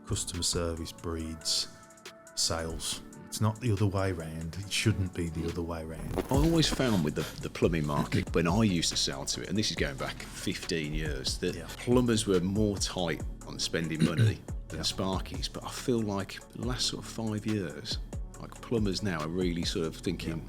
customer service breeds sales. It's not the other way around. It shouldn't be the other way around. I always found with the plumbing market, when I used to sell to it, and this is going back 15 years, that plumbers were more tight on spending money than Sparkies. But I feel like the last sort of 5 years, like plumbers now are really sort of thinking,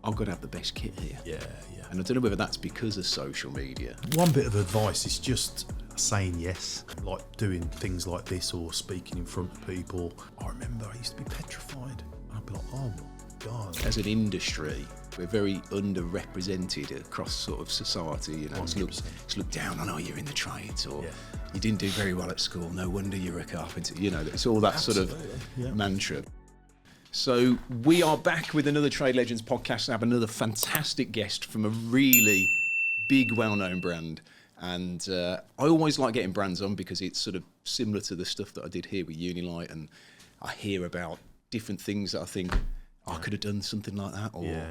I've got to have the best kit here. Yeah. And I don't know whether that's because of social media. One bit of advice is just saying yes, like doing things like this or speaking in front of people. I remember I used to be petrified. I'd be like, oh my God. As an industry, we're very underrepresented across sort of society. You know, it's looked down on, oh, you're in the trades, or you didn't do very well at school, no wonder you're a carpenter. You know, it's all that sort of mantra. So we are back with another Trade Legends podcast. I have another fantastic guest from a really big, well-known brand. And I always like getting brands on because it's sort of similar to the stuff that I did here with Unilight, and I hear about different things that I think, I could have done something like that. Or,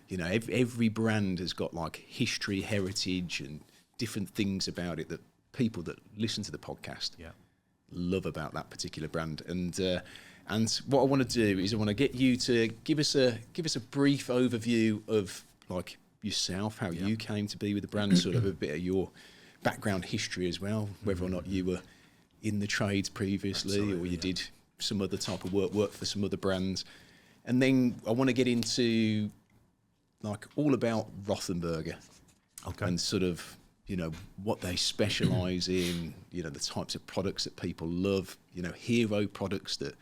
you know, every brand has got like history, heritage, and different things about it that people that listen to the podcast love about that particular brand. And what I want to do is I want to get you to give us a brief overview of like yourself, how you came to be with the brand, sort of a bit of your background history as well, whether or not you were in the trades previously or you did some other type of work for some other brands. And then I want to get into like all about Rothenberger and sort of, you know, what they specialise in, you know, the types of products that people love, you know, hero products that,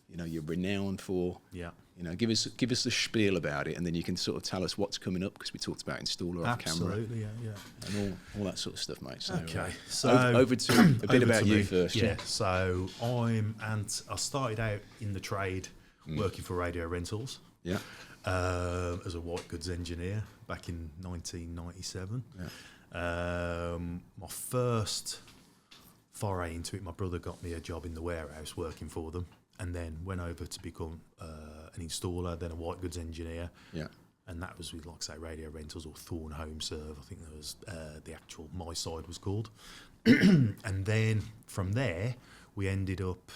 you know, you're renowned for. You know, give us the spiel about it, and then you can sort of tell us what's coming up, because we talked about installer off camera. Absolutely, and all that sort of stuff, mate. So, so over to a bit about you first. So I started out in the trade working for radio rentals. As a white goods engineer back in 1997. My first foray into it, my brother got me a job in the warehouse working for them, and then went over to become an installer, then a white goods engineer. And that was with, like I say, radio rentals or Thorn Home Serve. I think that was the actual My Side was called. And then from there, I ended up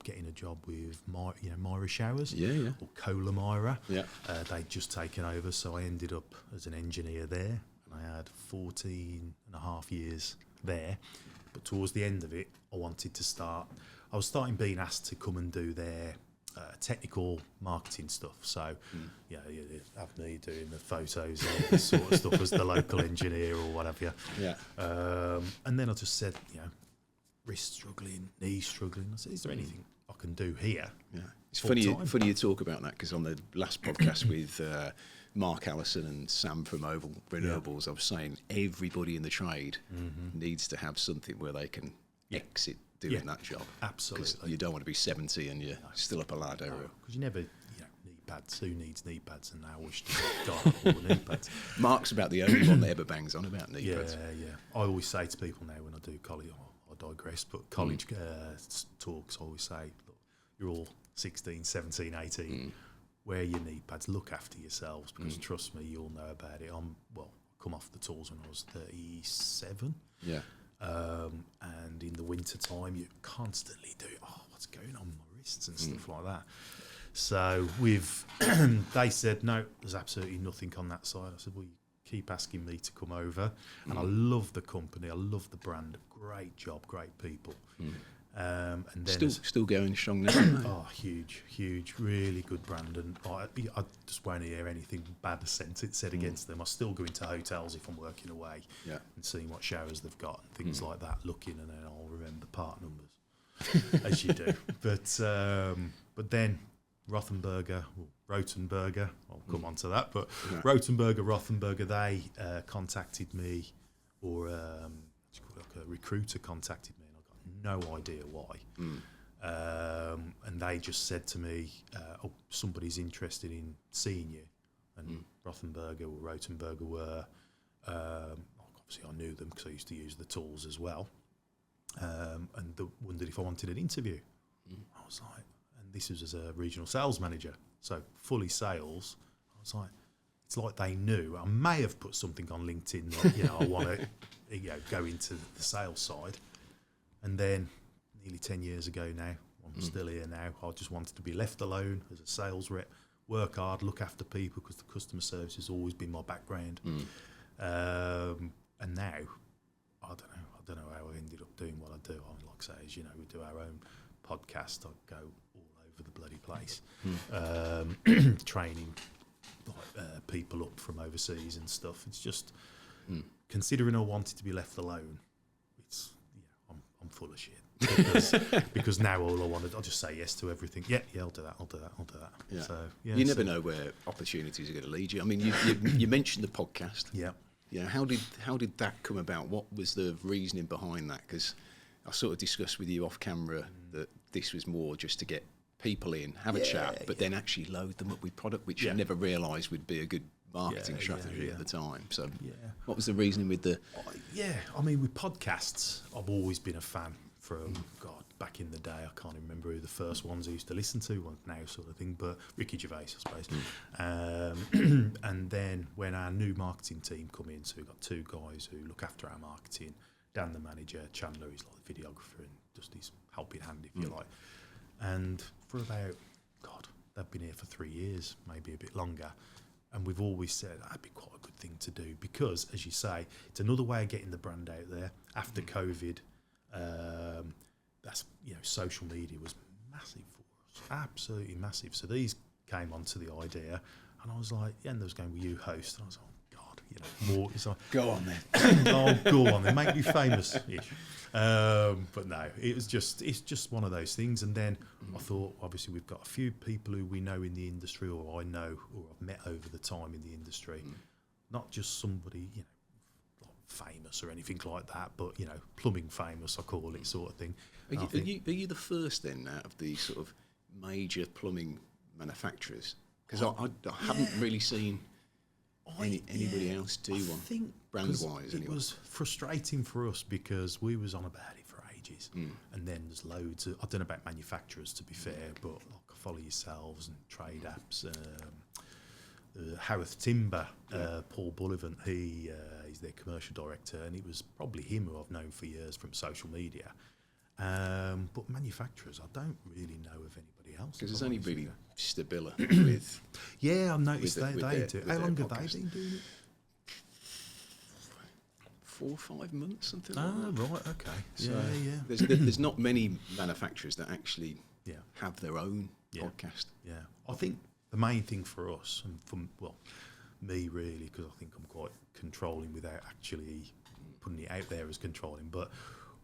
getting a job with Myra Showers, or Cola Myra. They'd just taken over, so I ended up as an engineer there, and I had 14 and a half years there. But towards the end of it, I was starting being asked to come and do their technical marketing stuff. So, you have me doing the photos and all this sort of stuff as the local engineer or whatever. And then I just said, wrist struggling, knee struggling. I said, is there anything I can do here? It's funny you talk about that, because on the last podcast with Mark Allison and Sam from Oval Renewables, I was saying everybody in the trade needs to have something where they can exit doing that job. Absolutely. Because you don't want to be 70 and you're still up a ladder. Because you never, knee pads. Who needs knee pads? And I wish to God all the knee pads. Mark's about the only one that ever bangs on about knee pads. I always say to people now when I do college, I digress, but college talks, I always say, look, you're all 16, 17, 18. Wear your knee pads, look after yourselves, because trust me, you'll know about it. Come off the tools when I was 37. And in the winter time, you constantly do, what's going on with my wrists and stuff like that. So they said, no, there's absolutely nothing on that side. I said, well, you keep asking me to come over. And I love the company, I love the brand, great job, great people. And then still going strong now. Huge, really good brand. And I just won't hear anything bad said against them. I still go into hotels if I'm working away and seeing what showers they've got and things like that, looking, and then I'll remember part numbers, as you do. But then Rothenberger, I'll come on to that, but Rothenberger, they contacted me, or a recruiter contacted me. No idea why. And they just said to me, somebody's interested in seeing you. And Rothenberger were, obviously I knew them because I used to use the tools as well. And they wondered if I wanted an interview. I was like, and this was as a regional sales manager, so fully sales. I was like, it's like they knew. I may have put something on LinkedIn that, I want to go into the sales side. And then nearly 10 years ago now. I'm still here now. I just wanted to be left alone as a sales rep, work hard, look after people, because the customer service has always been my background. And now, I don't know how I ended up doing what I do. Like I say, as you know, we do our own podcast. I go all over the bloody place, training people up from overseas and stuff. It's just, considering I wanted to be left alone, I'm full of shit. because now all I wanted, I'll just say yes to everything. Yeah, I'll do that. Yeah. So you never know where opportunities are going to lead you. I mean, you mentioned the podcast. Yeah. You know, how did that come about? What was the reasoning behind that? Because I sort of discussed with you off camera that this was more just to get people in, have a chat, but then actually load them up with product, which I never realised would be a good marketing strategy at the time. So what was the reasoning with the... I mean, with podcasts, I've always been a fan from, back in the day. I can't remember who the first ones I used to listen to, well, now sort of thing, but Ricky Gervais, I suppose. And then when our new marketing team come in, so we've got two guys who look after our marketing, Dan the manager, Chandler is like the videographer, and just his helping hand, if you like. And for about, they've been here for 3 years, maybe a bit longer. And we've always said that'd be quite a good thing to do because, as you say, it's another way of getting the brand out there. After COVID, that's, social media was massive for us, absolutely massive. So these came onto the idea, and I was like, and there was going, will you host? And I was like, more. It's like, go on then. Go on then, make me famous-ish. But no, it's just one of those things. And then I thought, obviously, we've got a few people who we know in the industry, or I know, or I've met over the time in the industry, not just somebody, like famous or anything like that, but plumbing famous, I call it, sort of thing. Are you the first then out of the sort of major plumbing manufacturers? Because I haven't really seen anybody else do one. I think brand-wise, it was frustrating for us because we was on about it for ages, and then there's loads of, I don't know about manufacturers to be fair, but like Follow Yourselves and Trade Apps, Harith Timber, Paul Bullivant, he's their commercial director, and it was probably him who I've known for years from social media. But manufacturers, I don't really know of anybody else. Because there's only really Stabila with... Yeah, I've noticed they do. How long have they been doing it? 4 or 5 months, something like that. Right, okay. So there's not many manufacturers that actually have their own podcast. Yeah, I think the main thing for us, and from, me really, because I think I'm quite controlling without actually putting it out there as controlling, but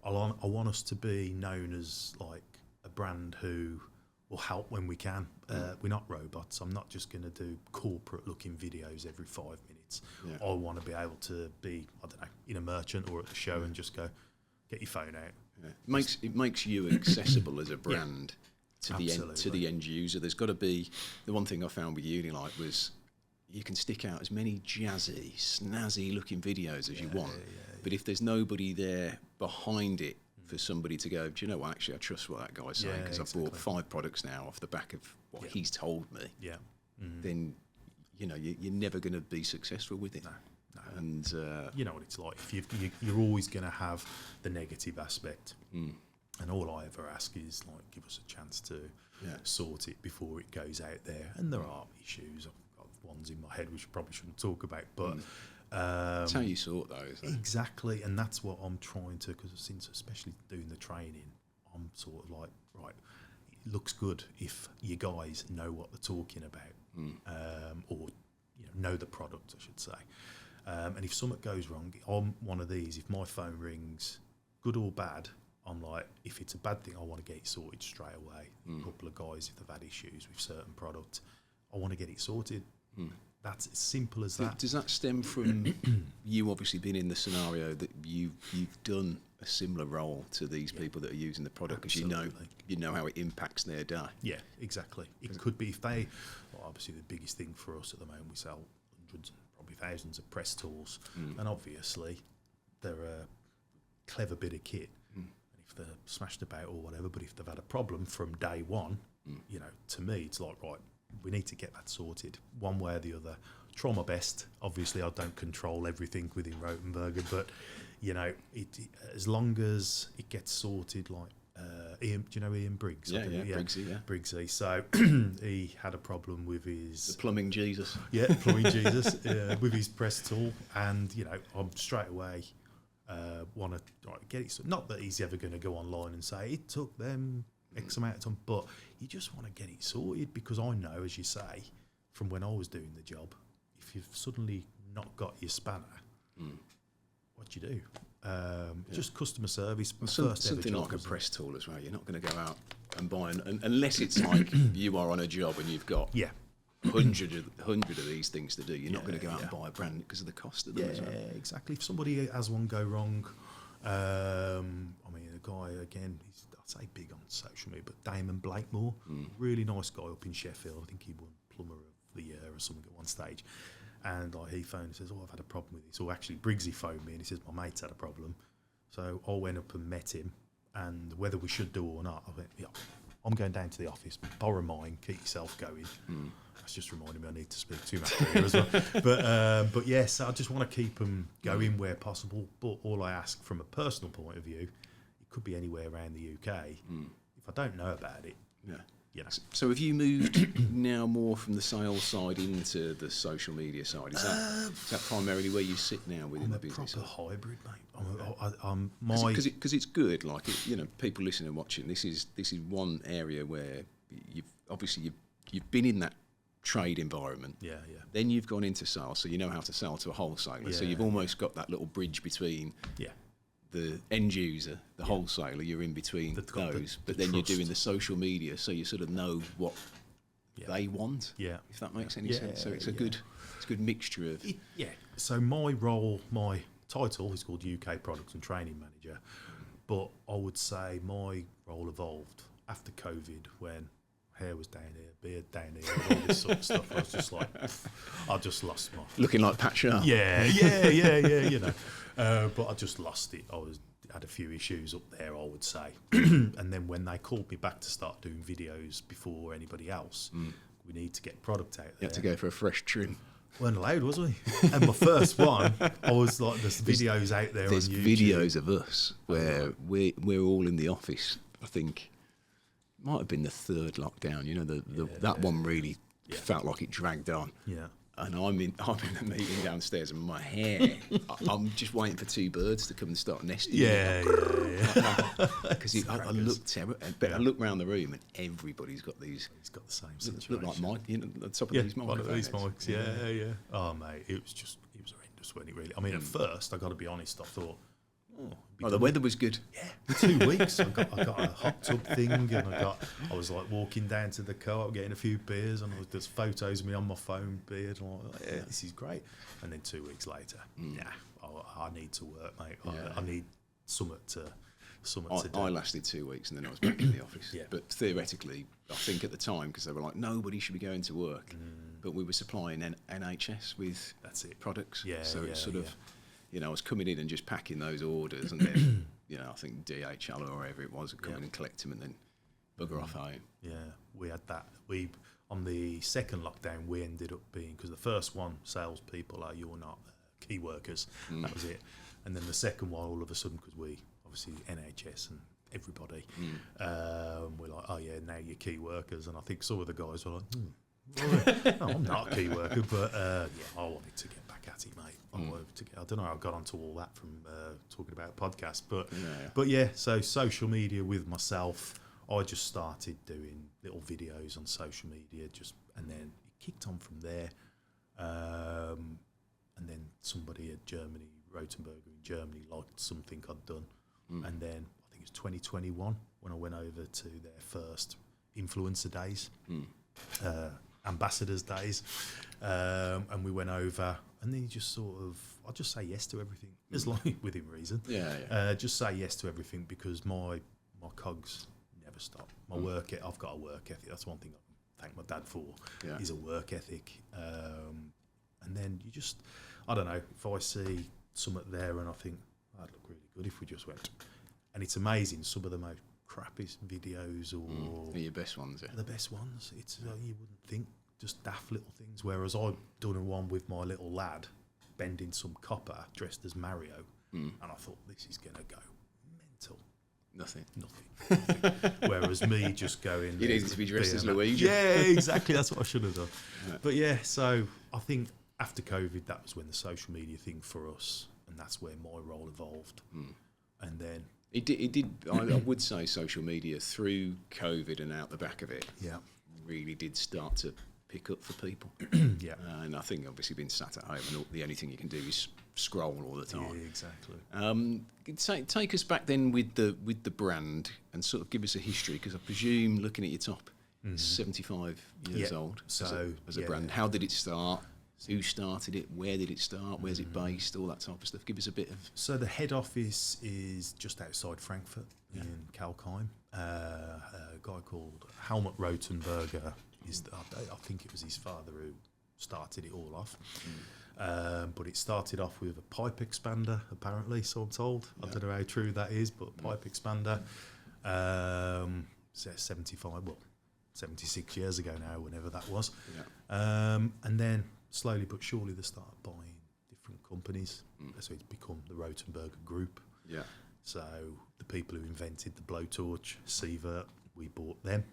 I want us to be known as like a brand who will help when we can. We're not robots. I'm not just going to do corporate looking videos every 5 minutes. I want to be able to be, I don't know, in a merchant or at the show and just go, get your phone out. It makes you accessible as a brand to the end user. There's got to be, the one thing I found with Unilight was you can stick out as many jazzy, snazzy looking videos as you want, but if there's nobody there behind it for somebody to go, do you know what, actually I trust what that guy's saying because I've bought 5 products now off the back of what he's told me, then you're never going to be successful with it. No. And you know what it's like. If you're always going to have the negative aspect, and all I ever ask is like, give us a chance to sort it before it goes out there. And there are issues. I've got ones in my head which I probably shouldn't talk about, but that's how you sort those. Exactly, and that's what I'm trying to. Because since especially doing the training, I'm sort of like, right, it looks good if you guys know what they're talking about, or know the product, I should say. And if something goes wrong, I'm one of these. If my phone rings, good or bad, I'm like, if it's a bad thing, I want to get it sorted straight away. A couple of guys, if they've had issues with certain products, I want to get it sorted. That's as simple as that. Does that stem from you obviously being in the scenario that you've done a similar role to these people that are using the product because you know how it impacts their day? Yeah, exactly. It could be if they, obviously the biggest thing for us at the moment, we sell hundreds and probably thousands of press tools, and obviously they're a clever bit of kit. And if they're smashed about or whatever, but if they've had a problem from day one, to me it's like, right, we need to get that sorted one way or the other. Try my best. Obviously, I don't control everything within Rothenberger, but it as long as it gets sorted like Ian, do you know Ian Briggs? Yeah, Briggsy, yeah. Briggsy. So he had a problem with his... The plumbing Jesus. Yeah, plumbing Jesus, with his press tool. And, you know, I'm straight away want to get it. Not that he's ever going to go online and say, it took them X amount of time, but you just want to get it sorted, because I know, as you say, from when I was doing the job, if you've suddenly not got your spanner, what do you do? Just customer service. Well, something like a press tool as well. You're not going to go out and buy unless it's like you are on a job and you've got 100 of these things to do. You're not going to go out and buy a brand because of the cost of them. Yeah, exactly. If somebody has one go wrong, I mean, a guy again, he's, I'd say big on social media, but Damon Blakemore, really nice guy up in Sheffield. I think he won Plumber of the Year or something at one stage. And like he phoned and says, I've had a problem with this. Or actually, Briggsy phoned me and he says, my mate's had a problem. So I went up and met him, and whether we should do or not, I went, yeah, I'm going down to the office, borrow mine, keep yourself going. That's just reminding me I need to speak to him after here as well. But yes, I just want to keep them going where possible. But all I ask from a personal point of view, it could be anywhere around the UK. If I don't know about it, you know. So have you moved now more from the sales side into the social media side? Is that primarily where you sit now within the business? I'm a proper hybrid, mate. Because it's good. Like you know, people listening and watching. This is one area where you've been in that trade environment. Yeah. Then you've gone into sales, so you know how to sell to a wholesaler. So you've almost got that little bridge between. The end user, the wholesaler, you're in between those, but then you're doing the social media, so you sort of know what they want. If that makes any sense. So it's a good mixture of. So my role, my title is called UK Products and Training Manager, but I would say my role evolved after COVID when hair was down here, beard down here, all this sort of stuff. I was just like, I just lost my... Looking like Pat Sharp. Yeah, you know. But I just lost it. Had a few issues up there, I would say. And then when they called me back to start doing videos before anybody else, we need to get product out there. You had to go for a fresh trim. Weren't allowed, was we? And my first one, I was like, there's videos out there on YouTube. There's videos of us where we're all in the office, I think. Might have been the third lockdown. You know, that one really felt like it dragged on. Yeah. And I'm in the meeting downstairs, and my hair, I'm just waiting for two birds to come and start nesting. Because I look terrible. But I look around the room, and everybody's got these. He's got the same situation. Look like mine, you know, the top of these microphones. One of these mics, yeah. Oh mate, it was horrendous, wasn't it? Really. I mean, at first, I got to be honest, I thought. The weather was good. Yeah, for 2 weeks I got a hot tub thing, and I was like walking down to the co-op getting a few beers, and there's photos of me on my phone beard. And I'm like, this is great. And then 2 weeks later, I need to work, mate. I need something to do. I lasted 2 weeks, and then I was back in the office. But theoretically, I think at the time, because they were like, nobody should be going to work, but we were supplying NHS with products. So it's sort of. You know, I was coming in and just packing those orders, and then, you know, I think DHL or whatever it was would come in and collect them and then bugger off home. Yeah, we had that. On the second lockdown, we ended up being, because the first one, salespeople are, you're not key workers. That was it. And then the second one, all of a sudden, because we, obviously, NHS and everybody, we're like, oh yeah, now you're key workers. And I think some of the guys were like, no, I'm not a key worker, but I wanted to get back at it, mate. I don't know how I got onto all that from talking about podcasts, but yeah, so social media with myself, I just started doing little videos on social media, and then it kicked on from there. And then somebody at Germany, Rothenberger in Germany, liked something I'd done. And then I think it was 2021 when I went over to their first influencer days, ambassadors days, and we went over. And then you just I'll just say yes to everything, as long within reason. Just say yes to everything, because my cogs never stop. I've got a work ethic. That's one thing I thank my dad for. Is a work ethic. And then you just, I don't know, if I see something there and I think that'd look really good if we just went. And it's amazing, some of the most crappiest videos they're your best ones. The best ones. It's you wouldn't think. Just daft little things, whereas I've done one with my little lad bending some copper dressed as Mario, and I thought, this is going to go mental. Nothing. Whereas me just going... You needed to be dressed as Luigi. Yeah, exactly. That's what I should have done. Right. But yeah, so I think after COVID, that was when the social media thing for us, and that's where my role evolved. And then... It did. I would say social media through COVID and out the back of it really did start to pick up for people. And I think obviously being sat at home and the only thing you can do is scroll all the time. Yeah, exactly. Take us back then with the brand and sort of give us a history, because I presume looking at your top, 75 years old as a brand. How did it start? Who started it? Where did it start? Where's it based? All that type of stuff. Give us a bit of... So the head office is just outside Frankfurt in Kalkheim. A guy called Helmut Rothenberger, I think it was his father who started it all off. But it started off with a pipe expander, apparently, so I'm told. I don't know how true that is, but pipe expander. 76 years ago now, whenever that was. And then slowly but surely they started buying different companies. So it's become the Rothenberger Group. So the people who invented the blowtorch, Sievert, we bought them.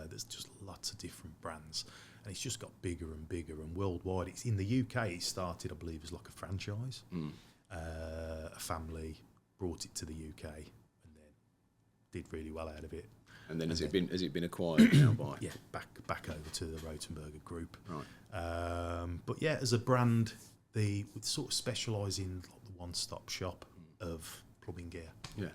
There's just lots of different brands. And it's just got bigger and bigger and worldwide. It's in the UK, it started, I believe, as like a franchise. A family brought it to the UK and then did really well out of it. And then has it been acquired now by? Yeah, back over to the Rothenberger Group. Right. But yeah, as a brand, we sort of specialise in like the one-stop shop of plumbing gear. Yeah.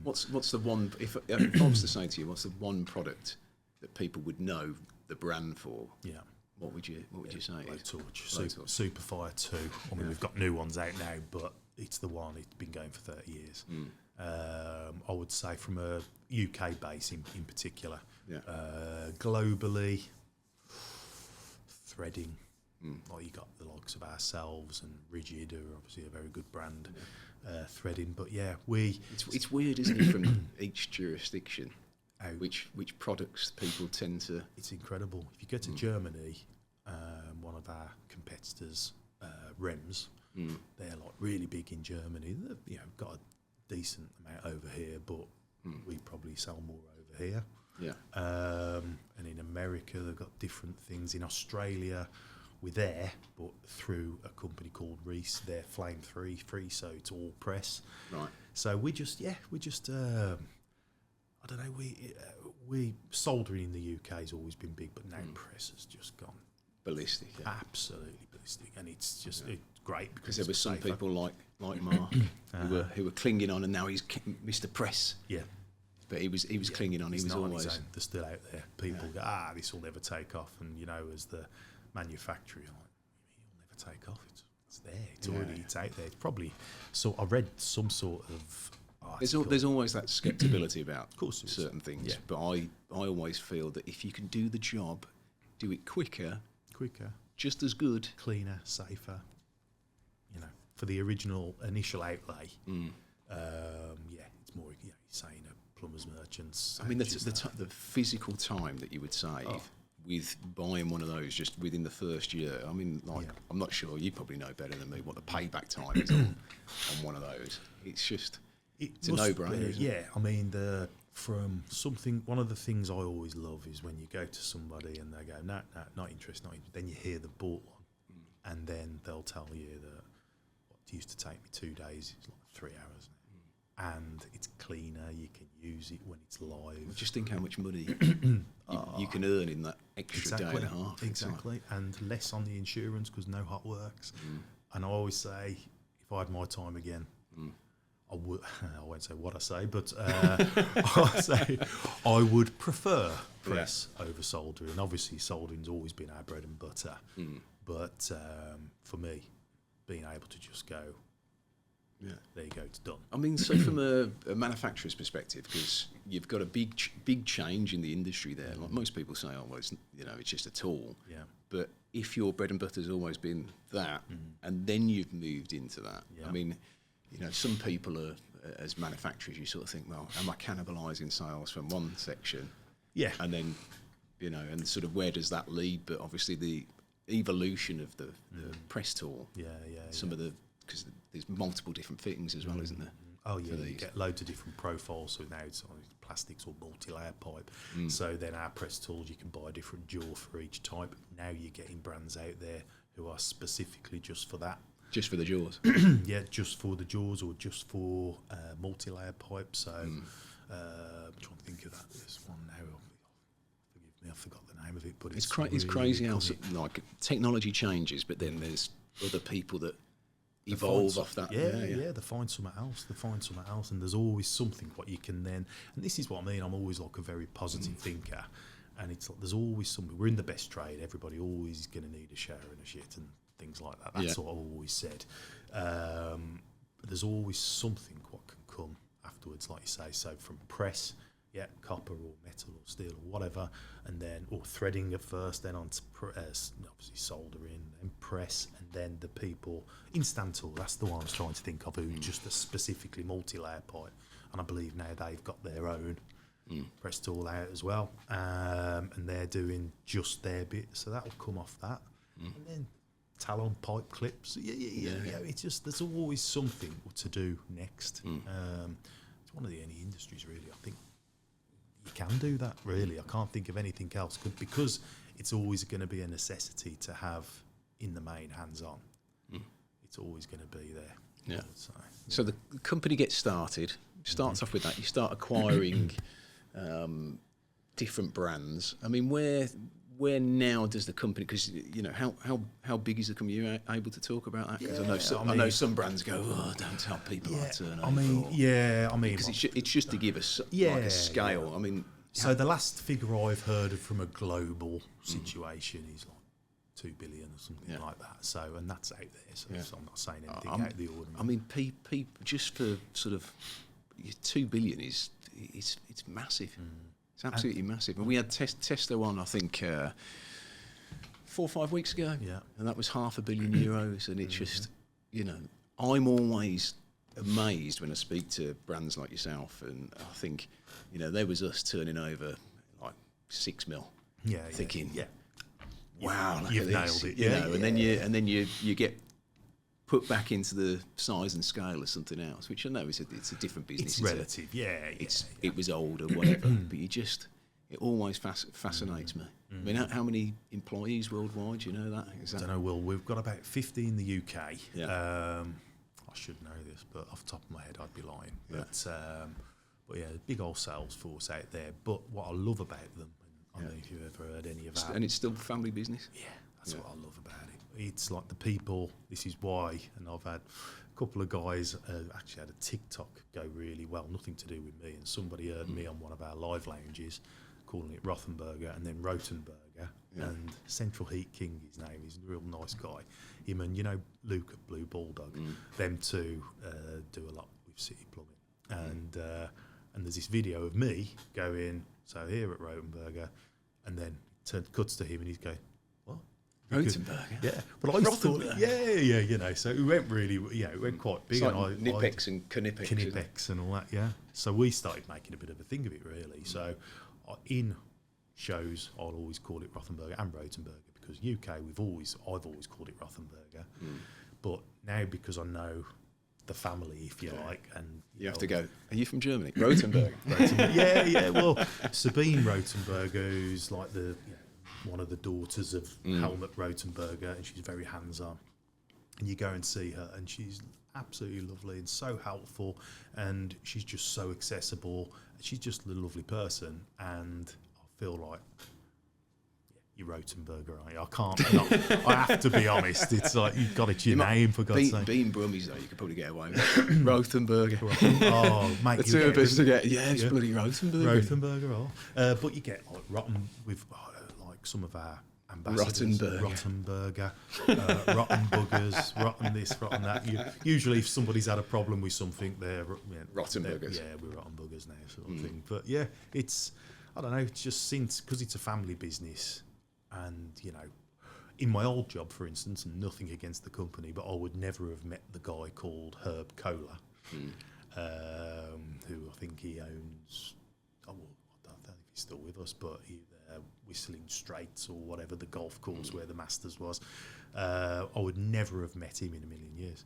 What's the one? If I was to say to you, what's the one product that people would know the brand for? Yeah. What would you say? Blowtorch, Superfire 2. I mean, we've got new ones out now, but it's the one. It's been going for 30 years. I would say from a UK base in particular. Globally, threading. Like you got the likes of ourselves and Rigid, who are obviously a very good brand. Threading, but yeah, it's weird, isn't it, from each jurisdiction, which products people tend to... It's incredible. If you go to Germany, one of our competitors, Rems, they're like really big in Germany. They've got a decent amount over here, but we probably sell more over here. And in America, they've got different things. In Australia, we're there, but through a company called Reese, they're flame free, so it's all press. Right. So we just I don't know, we soldering in the UK has always been big, but now press has just gone ballistic. Absolutely ballistic, and it's just it's great because there were some people like Mark who were clinging on, and now he's Mr. Press. Yeah. But he was clinging on. He was always. They're still out there. People go, this will never take off, and as the manufacturer, you're like, you'll never take off. It's there. It's already it's out there. It's probably so. I read some sort of. There's always that scepticism about certain things, things, but I always feel that if you can do the job, do it quicker, just as good, cleaner, safer. For the initial outlay. It's more. Saying a plumber's merchants. I mean, the physical time that you would save with buying one of those just within the first year. I mean, I'm not sure. You probably know better than me what the payback time is on one of those. It's just. It's a no-brainer. I mean, one of the things I always love is when you go to somebody and they go, no, not interested. Then you hear the bought one, and then they'll tell you that what used to take me 2 days is like 3 hours, and it's cleaner. You can use it when it's live. Well, just think how much money you can earn in that extra day and a half. Exactly, and less on the insurance because no hot works. And I always say, if I had my time again. I won't say what I say, but I say I would prefer press over soldering. Obviously, soldering's always been our bread and butter. But for me, being able to just go, there you go, it's done. I mean, so from a manufacturer's perspective, because you've got a big change in the industry there. Like most people say, well, it's just a tool. Yeah. But if your bread and butter's always been that, and then you've moved into that, I mean. Some people are, as manufacturers, you sort of think, well, am I cannibalising sales from one section? Yeah. And then, and sort of where does that lead? But obviously the evolution of the press tool. Yeah. Some of because there's multiple different fittings as well, isn't there? Oh yeah, you get loads of different profiles. So now it's plastics or multi-layer pipe. So then our press tools, you can buy a different jaw for each type. Now you're getting brands out there who are specifically just for that. Just for the jaws? Yeah, just for the jaws or just for multi-layer pipe. So I'm trying to think of that. There's one now. Forgive me, I forgot the name of it. But it's really crazy how like technology changes, but then there's other people that evolve off that. Yeah, they find something else, and there's always something what you can then. And this is what I mean. I'm always like a very positive thinker, and it's like there's always something. We're in the best trade. Everybody always is going to need a shower and a shit and things like that. That's what I've always said. But there's always something what can come afterwards, like you say. So from press, copper or metal or steel or whatever, and then or threading at first, then on to obviously soldering, then press, and then the people instant tool. That's the one I was trying to think of, who just a specifically multi-layer pipe, and I believe now they've got their own press tool out as well, and they're doing just their bit, so that will come off that, and then talon pipe clips. It's just there's always something to do next. It's one of the only industries really I think you can do that, really. I can't think of anything else because it's always going to be a necessity to have in the main hands-on. It's always going to be there. So the company gets starts off with that. You start acquiring different brands. I mean, where now does the company, because you know how big is the company? You're able to talk about that? Because I know some brands go, don't tell people our turnover. Because it's just to give us like a scale. I mean, so the last figure I've heard of from a global situation is like 2 billion or something like that. So, and that's out there. So I'm not saying anything out of the ordinary. I mean, people just for sort of 2 billion it's massive. It's absolutely massive. And we had Testo on, I think, 4 or 5 weeks ago. Yeah. And that was €500 million. And it's just, I'm always amazed when I speak to brands like yourself. And I think, there was us turning over like 6 mil. Yeah. Thinking, wow, look you've at this. nailed it. And then you get put back into the size and scale of something else, which I know it's a different business. It's relative, It was old or whatever, but it always fascinates me. I mean, how many employees worldwide, do you know that? I don't know, Will. We've got about 50 in the UK. I should know this, but off the top of my head, I'd be lying. But big old sales force out there. But what I love about them, I don't know if you've ever heard any of that. And it's still family business? Yeah, that's what I love about it. It's like the people, this is why, and I've had a couple of guys actually had a TikTok go really well, nothing to do with me, and somebody heard me on one of our live lounges calling it Rothenberger and then Rothenberger, and Central Heat King, his name, he's a real nice guy. Him and, Luke at Blue Bulldog, them two do a lot with City Plumbing. And there's this video of me going, so here at Rothenberger, and then cuts to him and he's going, Rothenberger. Yeah, but I thought, so it went really, it went quite big. It's like Knipex and Knipex and all that, So we started making a bit of a thing of it, really. So in shows, I'll always call it Rothenberger and Rothenberger because UK, I've always called it Rothenberger. But now because I know the family, if you like, and you have to go. Are you from Germany? Rothenberger. Well, Sabine Rothenberger, who's like one of the daughters of Helmut Rothenberger, and she's very hands-on. And you go and see her, and she's absolutely lovely and so helpful, and she's just so accessible. She's just a lovely person, and I feel like you're Rothenberger, aren't you? I can't. I have to be honest. It's like you've got it your name for God's sake. Being Brummies though, you could probably get away with it. Rothenberger. Oh, mate, the two of us to get. Yeah, it's bloody Rothenberger. Rothenberger, but you get like rotten with like some of our ambassadors. Rothenberger, rotten buggers, rotten this, rotten that. Usually, if somebody's had a problem with something, they're Rothenbergers. We're rotten buggers now, sort of thing. But it's I don't know. It's just because it's a family business. And, in my old job, for instance, and nothing against the company, but I would never have met the guy called Herb Kohler, who I think he owns, I don't know if he's still with us, but Whistling Straits or whatever, the golf course where the Masters was. I would never have met him in a million years.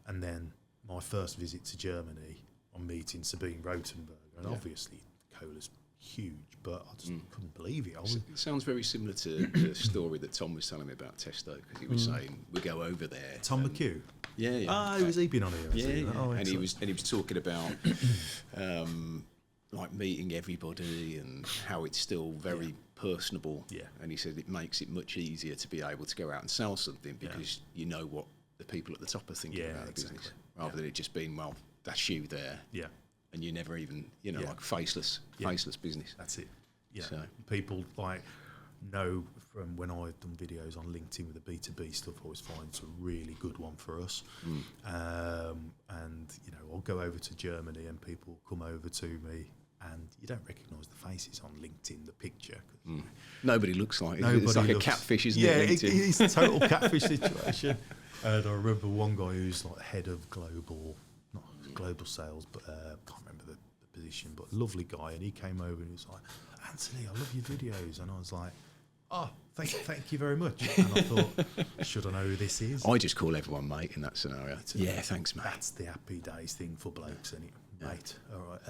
And then my first visit to Germany, I'm meeting Sabine Rothenberger, and obviously cola's huge, but I just couldn't believe it. It sounds very similar to the story that Tom was telling me about Testo, because he was saying we go over there. Tom McHugh. Yeah. Ah, he been on here. Yeah. Oh, and he was talking about like meeting everybody and how it's still very personable. Yeah. And he said it makes it much easier to be able to go out and sell something because you know what the people at the top are thinking about the business, rather than it just being, well, that's you there. Yeah. And you never even, like faceless business. That's it. Yeah. So. People like know from when I've done videos on LinkedIn with the B2B stuff, I always find it's a really good one for us. And, I'll go over to Germany and people come over to me and you don't recognise the faces on LinkedIn, the picture. Nobody looks like it. It's like a catfish, isn't it? Yeah, it's a total catfish situation. And I remember one guy who's like head of not global sales, but can't remember the position, but lovely guy, and he came over and he was like, Anthony, I love your videos. And I was like, oh, thank you very much. And I thought, should I know who this is? I just call everyone mate in that scenario. Yeah, thanks, mate. That's the happy days thing for blokes, isn't it? Mate. All right.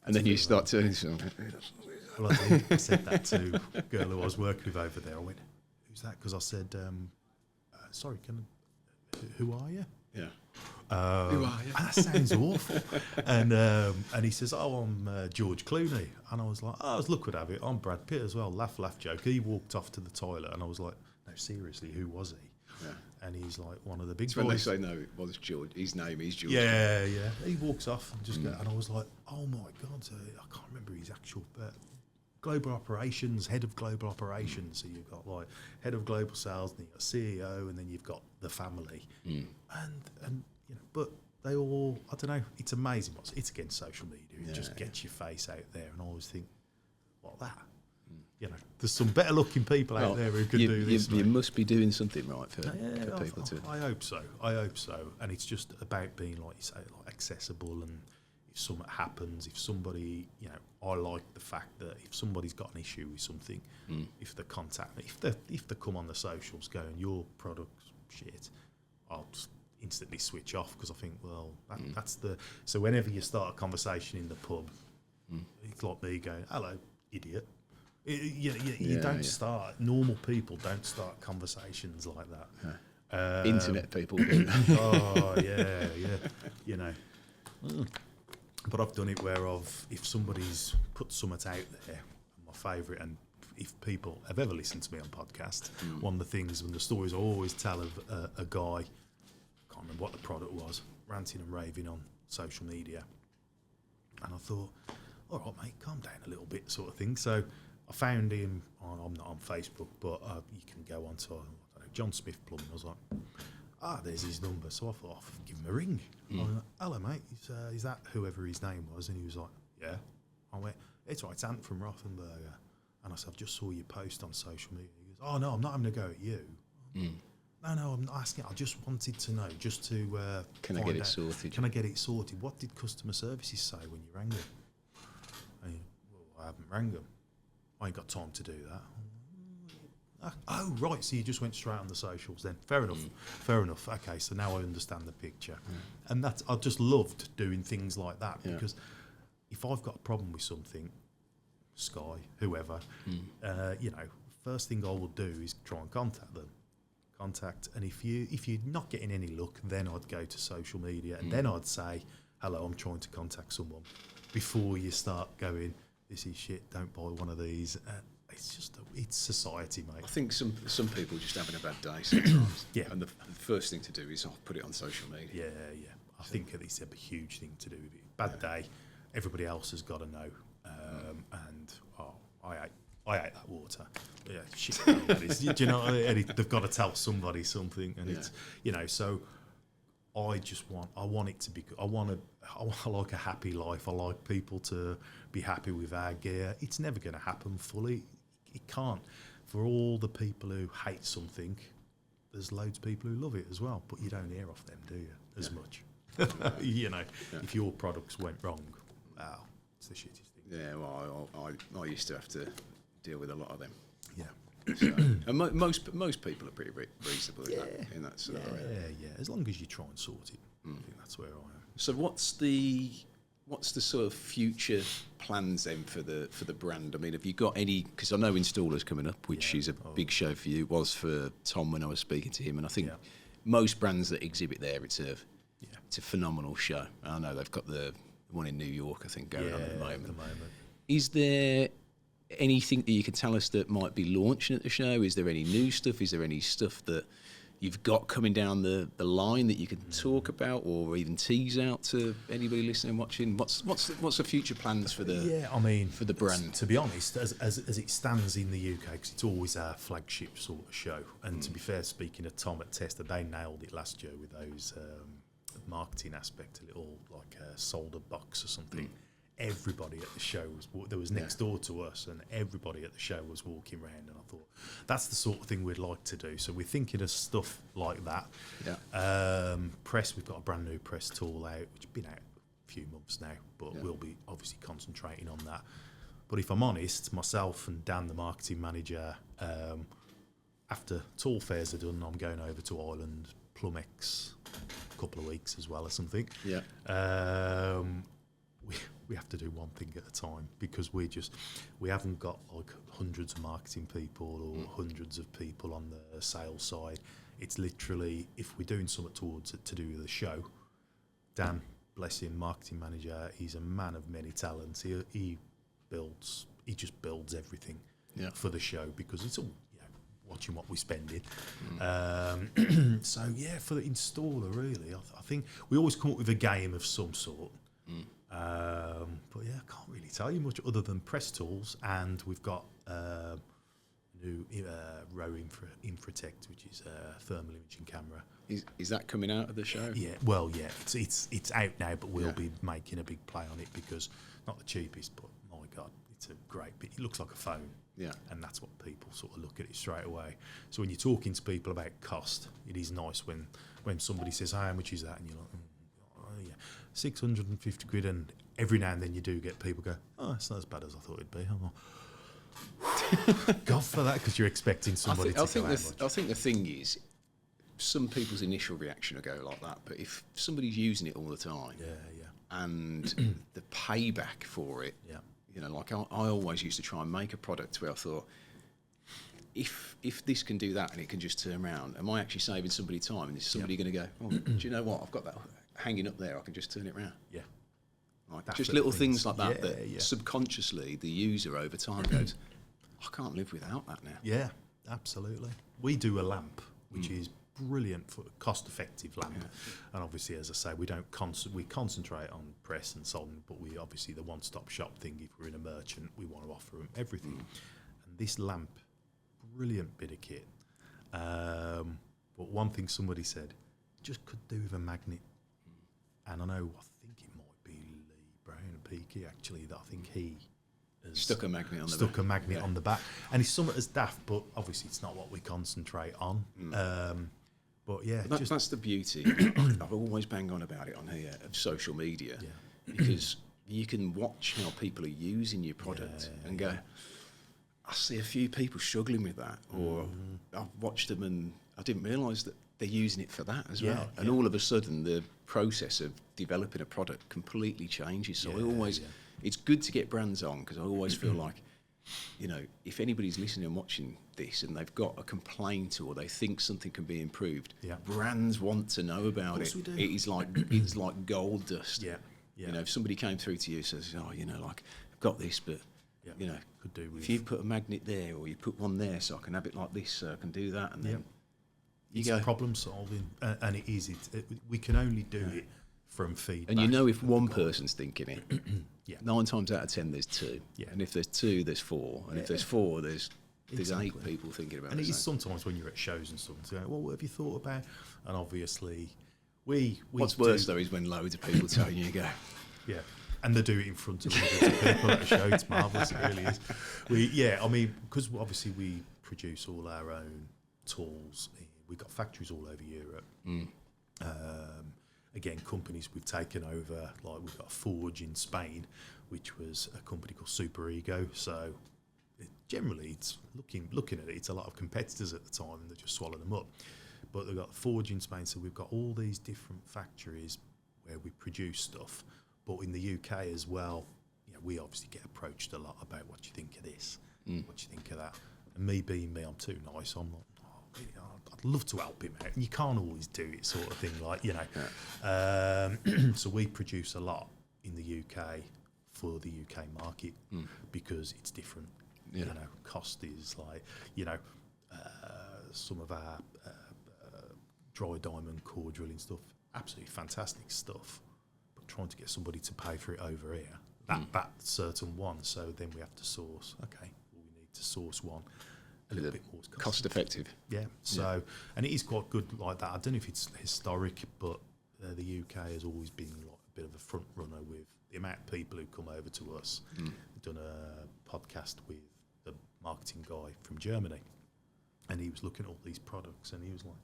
And then you start turning to well, I said that to a girl who I was working with over there. I went, who's that? Because I said, sorry, who are you? Yeah. Who are you? That sounds awful. And he says, oh, I'm George Clooney. And I was like, oh, look what have it. I'm Brad Pitt as well. Laugh, joke. He walked off to the toilet and I was like, no, seriously, who was he? Yeah. And he's like one of the big boys. When they say no, it was George. His name is George. Yeah. He walks off and just go, and I was like, oh my God, I can't remember his actual global operations, head of global operations. So you've got like head of global sales, and you've got CEO, and then you've got the family. And but they all, I don't know, it's amazing it's against social media. It just gets your face out there, and I always think, what that? There's some better looking people out there who can do this. You must be doing something right for people too. I hope so. And it's just about being, like you say, like accessible. And if something happens, if somebody, I like the fact that if somebody's got an issue with something, if they contact me, if they come on the socials going, your product's shit, I'll just instantly switch off, because I think, well, that's the. So whenever you start a conversation in the pub, it's like me going, hello, idiot. You don't start. Normal people don't start conversations like that. Internet people do. Oh yeah. But I've done it where if somebody's put something out there, my favourite, and if people have ever listened to me on podcast, one of the things and the stories I always tell of a guy, I can't remember what the product was, ranting and raving on social media, and I thought, all right, mate, calm down a little bit, sort of thing. So I found him I'm not on Facebook, but you can go on to, I don't know, John Smith Plumbing. I was like, there's his number. So I thought, I'll give him a ring. I went, hello, mate, is that whoever his name was? And he was like, yeah. I went, it's right, it's Ant from Rothenberger. And I said, I just saw your post on social media. He goes, oh, no, I'm not having a go at you. No, I'm not asking. I just wanted to know, just to Can I get it sorted? Can I get it sorted? What did customer services say when you rang them? And I haven't rang them. I ain't got time to do that. Oh, right, so you just went straight on the socials then. Fair enough. Okay, so now I understand the picture. And I just loved doing things like that, because if I've got a problem with something, Sky, whoever, first thing I will do is try and contact them. And if you're not getting any luck, then I'd go to social media, and then I'd say, hello, I'm trying to contact someone, before you start going, this is shit, don't buy one of these. It's society, mate. I think some people just having a bad day sometimes. And the first thing to do is put it on social media. Yeah. I think it's a huge thing to do with it. Bad day, everybody else has got to know. I hate that water. Yeah, shit. Do you know? They've got to tell somebody something, and it's So I want it to be good. I like a happy life. I like people to be happy with our gear. It's never going to happen fully. It can't. For all the people who hate something, there's loads of people who love it as well. But you don't hear off them, do you? As much. If your products went wrong, it's the shittest thing. Yeah, well, I used to have to deal with a lot of them. Yeah. So, and most people are pretty reasonable in that scenario. Yeah. As long as you try and sort it, I think that's where I am. So what's the what's the sort of future plans then for the brand? I mean, have you got any? Because I know Installer's coming up, which is a big show for you. It was for Tom when I was speaking to him, and I think most brands that exhibit there, it's a phenomenal show. I know they've got the one in New York, I think, going on at the moment. Is there anything that you can tell us that might be launching at the show? Is there any new stuff? Is there any stuff that you've got coming down the line that you can talk about or even tease out to anybody listening and watching? What's the future plans for the for the brand? To be honest, as it stands in the UK, because it's always our flagship sort of show. And to be fair, speaking of Tom at Tester, they nailed it last year with those marketing aspect, a little like a solder box or something. Everybody at the show there was next door to us, and everybody at the show was walking around, and I thought that's the sort of thing we'd like to do. So we're thinking of stuff like that. Press, we've got a brand new press tool out, which has been out a few months now, but we'll be obviously concentrating on that. But if I'm honest, myself and Dan, the marketing manager, after tool fairs are done, I'm going over to Ireland, Plumex, a couple of weeks as well or something. We have to do one thing at a time, because we haven't got like hundreds of marketing people or hundreds of people on the sales side. It's literally, if we're doing something towards it to do with the show, Dan, bless him, marketing manager, he's a man of many talents. He just builds everything for the show, because it's all watching what we're spending. So for the installer, really, I think we always come up with a game of some sort. But I can't really tell you much other than press tools, and we've got new Row Infratect, which is a thermal imaging camera. Is that coming out of the show? It's out now, but we'll be making a big play on it, because not the cheapest, but my God, it's a great bit. It looks like a phone, and that's what people sort of look at it straight away. So when you're talking to people about cost, it is nice when somebody says, "How much is that?" and you're like, 650 quid, and every now and then you do get people go, "Oh, it's not as bad as I thought it'd be." I'm like, God for that, because you're expecting somebody to go, I think the thing is, some people's initial reaction will go like that, but if somebody's using it all the time, and the payback for it, like I always used to try and make a product where I thought, if this can do that and it can just turn around, am I actually saving somebody time? And is somebody going to go, "Oh, do you know what? I've got that hanging up there, I can just turn it around." Like just little things like that that subconsciously the user over time goes, "I can't live without that now." Yeah, absolutely. We do a lamp, which is brilliant for a cost-effective lamp, and obviously, as I say, we concentrate on press and soldering, but we obviously the one-stop shop thing. If we're in a merchant, we want to offer them everything. And this lamp, brilliant bit of kit. But one thing somebody said, just could do with a magnet. And I think it might be Lee Brown and Peaky actually, that I think he has stuck a magnet on the back. And it's somewhat as daft, but obviously it's not what we concentrate on. But that's the beauty. I've always banged on about it on here, of social media, because you can watch how people are using your product and go, "I see a few people struggling with that," or "I've watched them and I didn't realise that they're using it for that as well." And all of a sudden the process of developing a product completely changes. So it's good to get brands on, because I always feel like, if anybody's listening and watching this and they've got a complaint or they think something can be improved, brands want to know about it. It is like it's like gold dust. If somebody came through to you and says, "Oh, like I've got this, but could do with, if you put a magnet there or you put one there so I can have it like this, so I can do that," and then it's problem solving, and it is. We can only do it from feedback. And if one person's thinking it, 9 times out of 10 there's 2, and if there's 2, there's 4, and if there's 4, there's 8 people thinking about it. And it is sometimes when you're at shows and stuff, to go, "Well, what have you thought about?" And obviously, what's worse though is when loads of people tell you go, and they do it in front of hundreds of people at a show. It's marvellous, it really is. Because obviously we produce all our own tools. We've got factories all over Europe. Again, companies we've taken over, like we've got a forge in Spain, which was a company called Super Ego. So generally, it's looking at it, it's a lot of competitors at the time, and they just swallow them up. But they've got a forge in Spain, so we've got all these different factories where we produce stuff. But in the UK as well, we obviously get approached a lot about what you think of this, what you think of that. And me being me, I'm too nice. I'm like, I'd love to help him out. And you can't always do it, sort of thing, like, so we produce a lot in the UK for the UK market because it's different. Cost is like, some of our dry diamond core drilling stuff, absolutely fantastic stuff, but trying to get somebody to pay for it over here, that certain one, so then we have to source, we need to source one a little bit more cost effective. And it is quite good like that. I don't know if it's historic, but the UK has always been like a bit of a front runner with the amount of people who come over to us. We've done a podcast with the marketing guy from Germany, and he was looking at all these products, and he was like,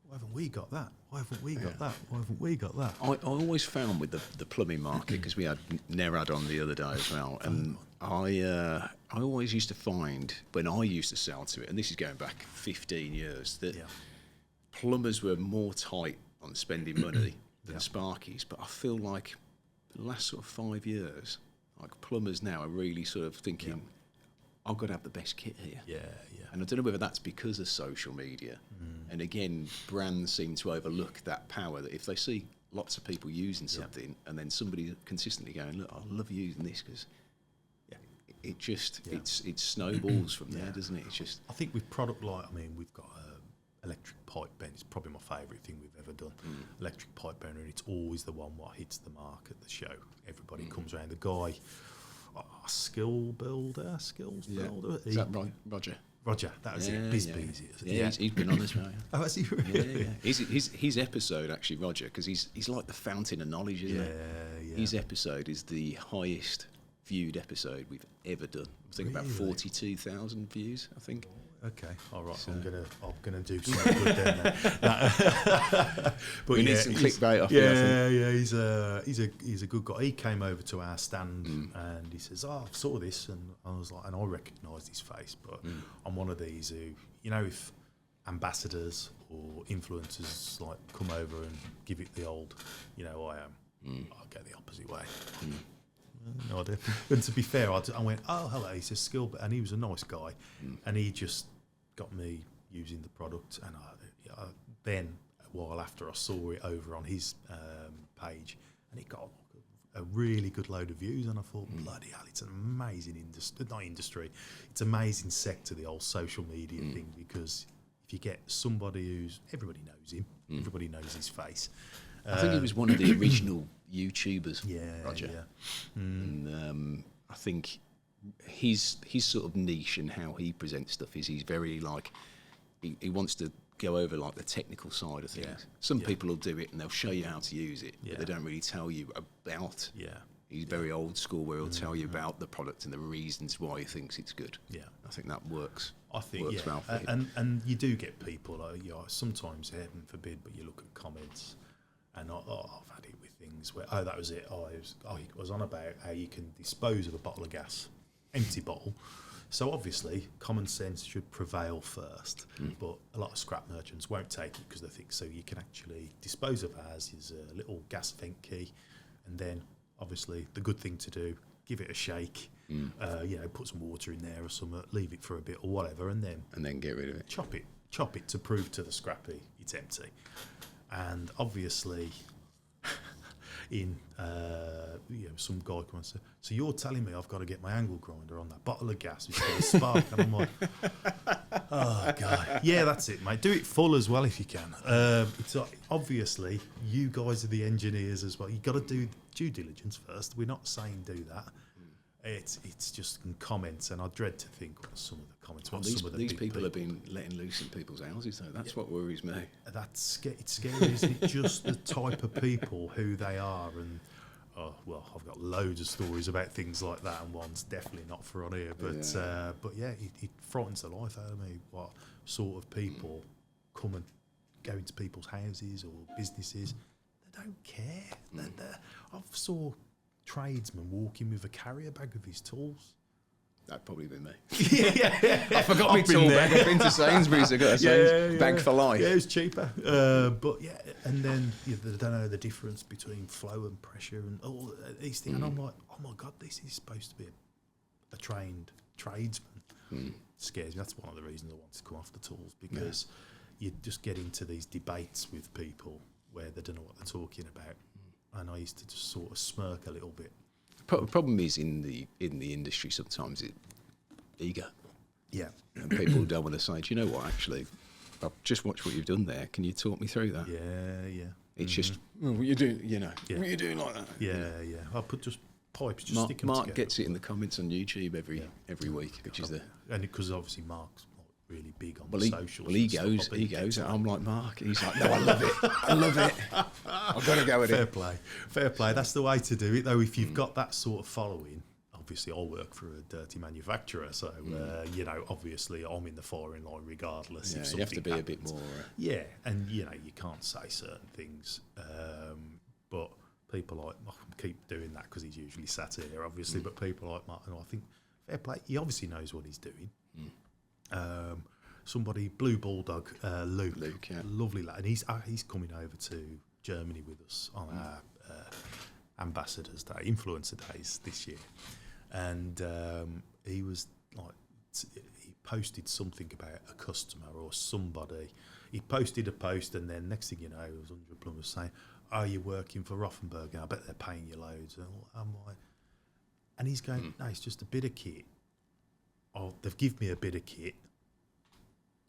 why haven't we got that? Why haven't we got that? Why haven't we got that? I always found with the plumbing market, because we had Nerad on the other day as well, and I always used to find, when I used to sell to it, and this is going back 15 years, that plumbers were more tight on spending money than Sparkies, but I feel like the last sort of 5 years, like plumbers now are really sort of thinking, I've got to have the best kit here. And I don't know whether that's because of social media. And again, brands seem to overlook that power, that if they see lots of people using something and then somebody consistently going, look, I love using this, because it just, it snowballs from there, doesn't it? It's just, I think with product like, we've got electric pipe bend. It's probably my favourite thing we've ever done. Electric pipe bender, and it's always the one what hits the mark at the show. Everybody comes around. The guy, skills builder. Is that Roger? Roger, that was it. Biz. He's been on this, right? Oh, has he really? His episode, actually, Roger, because he's like the fountain of knowledge, isn't he? His episode is the highest viewed episode we've ever done. I think about 42,000 views, I think. Okay, all right. So, I'm gonna do something good then. But we need some clickbait off. He's a good guy. He came over to our stand and he says, "Oh, I saw this," and I was like, and I recognised his face. But I'm one of these who, if ambassadors or influencers like come over and give it the old, I am. I'll go the opposite way. No idea. And to be fair, I went, "Oh, hello." He says, "Skill," and he was a nice guy, and he just got me using the product. And then a while after, I saw it over on his page, and it got a really good load of views. And I thought, bloody hell, it's an amazing industry. It's an amazing sector, the whole social media thing, because if you get somebody who's, everybody knows him, everybody knows his face. I think he was one of the original YouTubers, Roger. And I think his sort of niche and how he presents stuff is he's very like, he wants to go over like the technical side of things. Some people will do it and they'll show you how to use it, but they don't really tell you about. He's very old school, where he'll tell you about the product and the reasons why he thinks it's good. I think that works. Works well for him. And you do get people, sometimes, heaven forbid, but you look at comments, and I've had it with things where, that was it. He was on about how you can dispose of a bottle of gas, empty bottle. So obviously, common sense should prevail first, but a lot of scrap merchants won't take it because they think so you can actually dispose of ours is a little gas vent key, and then obviously the good thing to do, give it a shake, put some water in there or something, leave it for a bit or whatever, and then get rid of it. Chop it to prove to the scrappy it's empty. And obviously, some guy comes and says, "So you're telling me I've got to get my angle grinder on that bottle of gas which got a spark?" And I'm like, "Oh God, yeah, that's it, mate. Do it full as well if you can." It's obviously you guys are the engineers as well. You got to do due diligence first. We're not saying do that. It's just in comments, and I dread to think what some of the comments. These people have been letting loose in people's houses, though. That's what worries me. It's scary, isn't it? Just the type of people who they are, and I've got loads of stories about things like that, and one's definitely not for on here. But it frightens the life out of me. What sort of people come and go into people's houses or businesses? They don't care. I saw tradesman walking with a carrier bag of his tools. That'd probably be me. Yeah. I forgot my tool bag. I've been to Sainsbury's. I got a Sainsbury's bag for life. Yeah, it was cheaper. But yeah, and then they don't know the difference between flow and pressure and all these things. And I'm like, oh my God, this is supposed to be a trained tradesman. Scares me. That's one of the reasons I want to come off the tools, because you just get into these debates with people where they don't know what they're talking about. And I used to just sort of smirk a little bit. Problem is in the industry sometimes ego. Yeah. And people don't want to say, do you know what, actually, I've just watched what you've done there. Can you talk me through that? Yeah. It's just, what are you doing, what are you doing like that? Yeah. I'll put just pipes, just stick them Mark together. gets it in the comments on YouTube every week, which is and because obviously Mark's not really big on socials. Well, he goes. I'm like, Mark. He's like, no, I love it. I've got to go with it. Fair play. That's the way to do it, though. If you've got that sort of following, obviously I'll work for a dirty manufacturer, so obviously I'm in the firing line regardless. Yeah, if you have to be happens. a bit more. And you can't say certain things, but people like Mark keep doing that because he's usually sat here, obviously. But people like Mark, I think fair play. He obviously knows what he's doing. Somebody, Blue Bulldog, Luke, lovely lad, and he's coming over to Germany with us on our Ambassadors Day, Influencer Days this year, and he was like, he posted something about a customer or somebody. He posted a post, and then next thing you know, it was 100 plumbers saying, "Are you working for Rothenberger? I bet they're paying you loads." And I'm like, and he's going, "No, it's just a bit of kit. They've given me a bit of kit.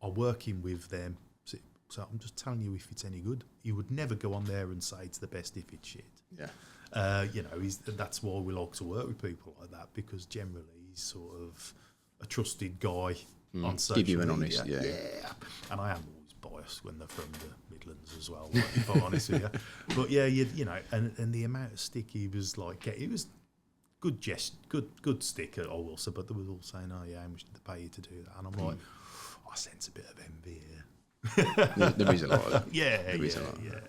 I'm working with them, so I'm just telling you if it's any good." He would never go on there and say it's the best if it's shit. Yeah. That's why we like to work with people like that, because generally he's sort of a trusted guy on social Give you an media. honest, yeah. And I am always biased when they're from the Midlands as well, if I'm honest with you. But yeah, and the amount of stick he was like, it was good good stick, I will say, but they were all saying, "Oh yeah, how much did they pay you to do that?" And I'm like, I sense a bit of envy here. There is a lot of that. Yeah,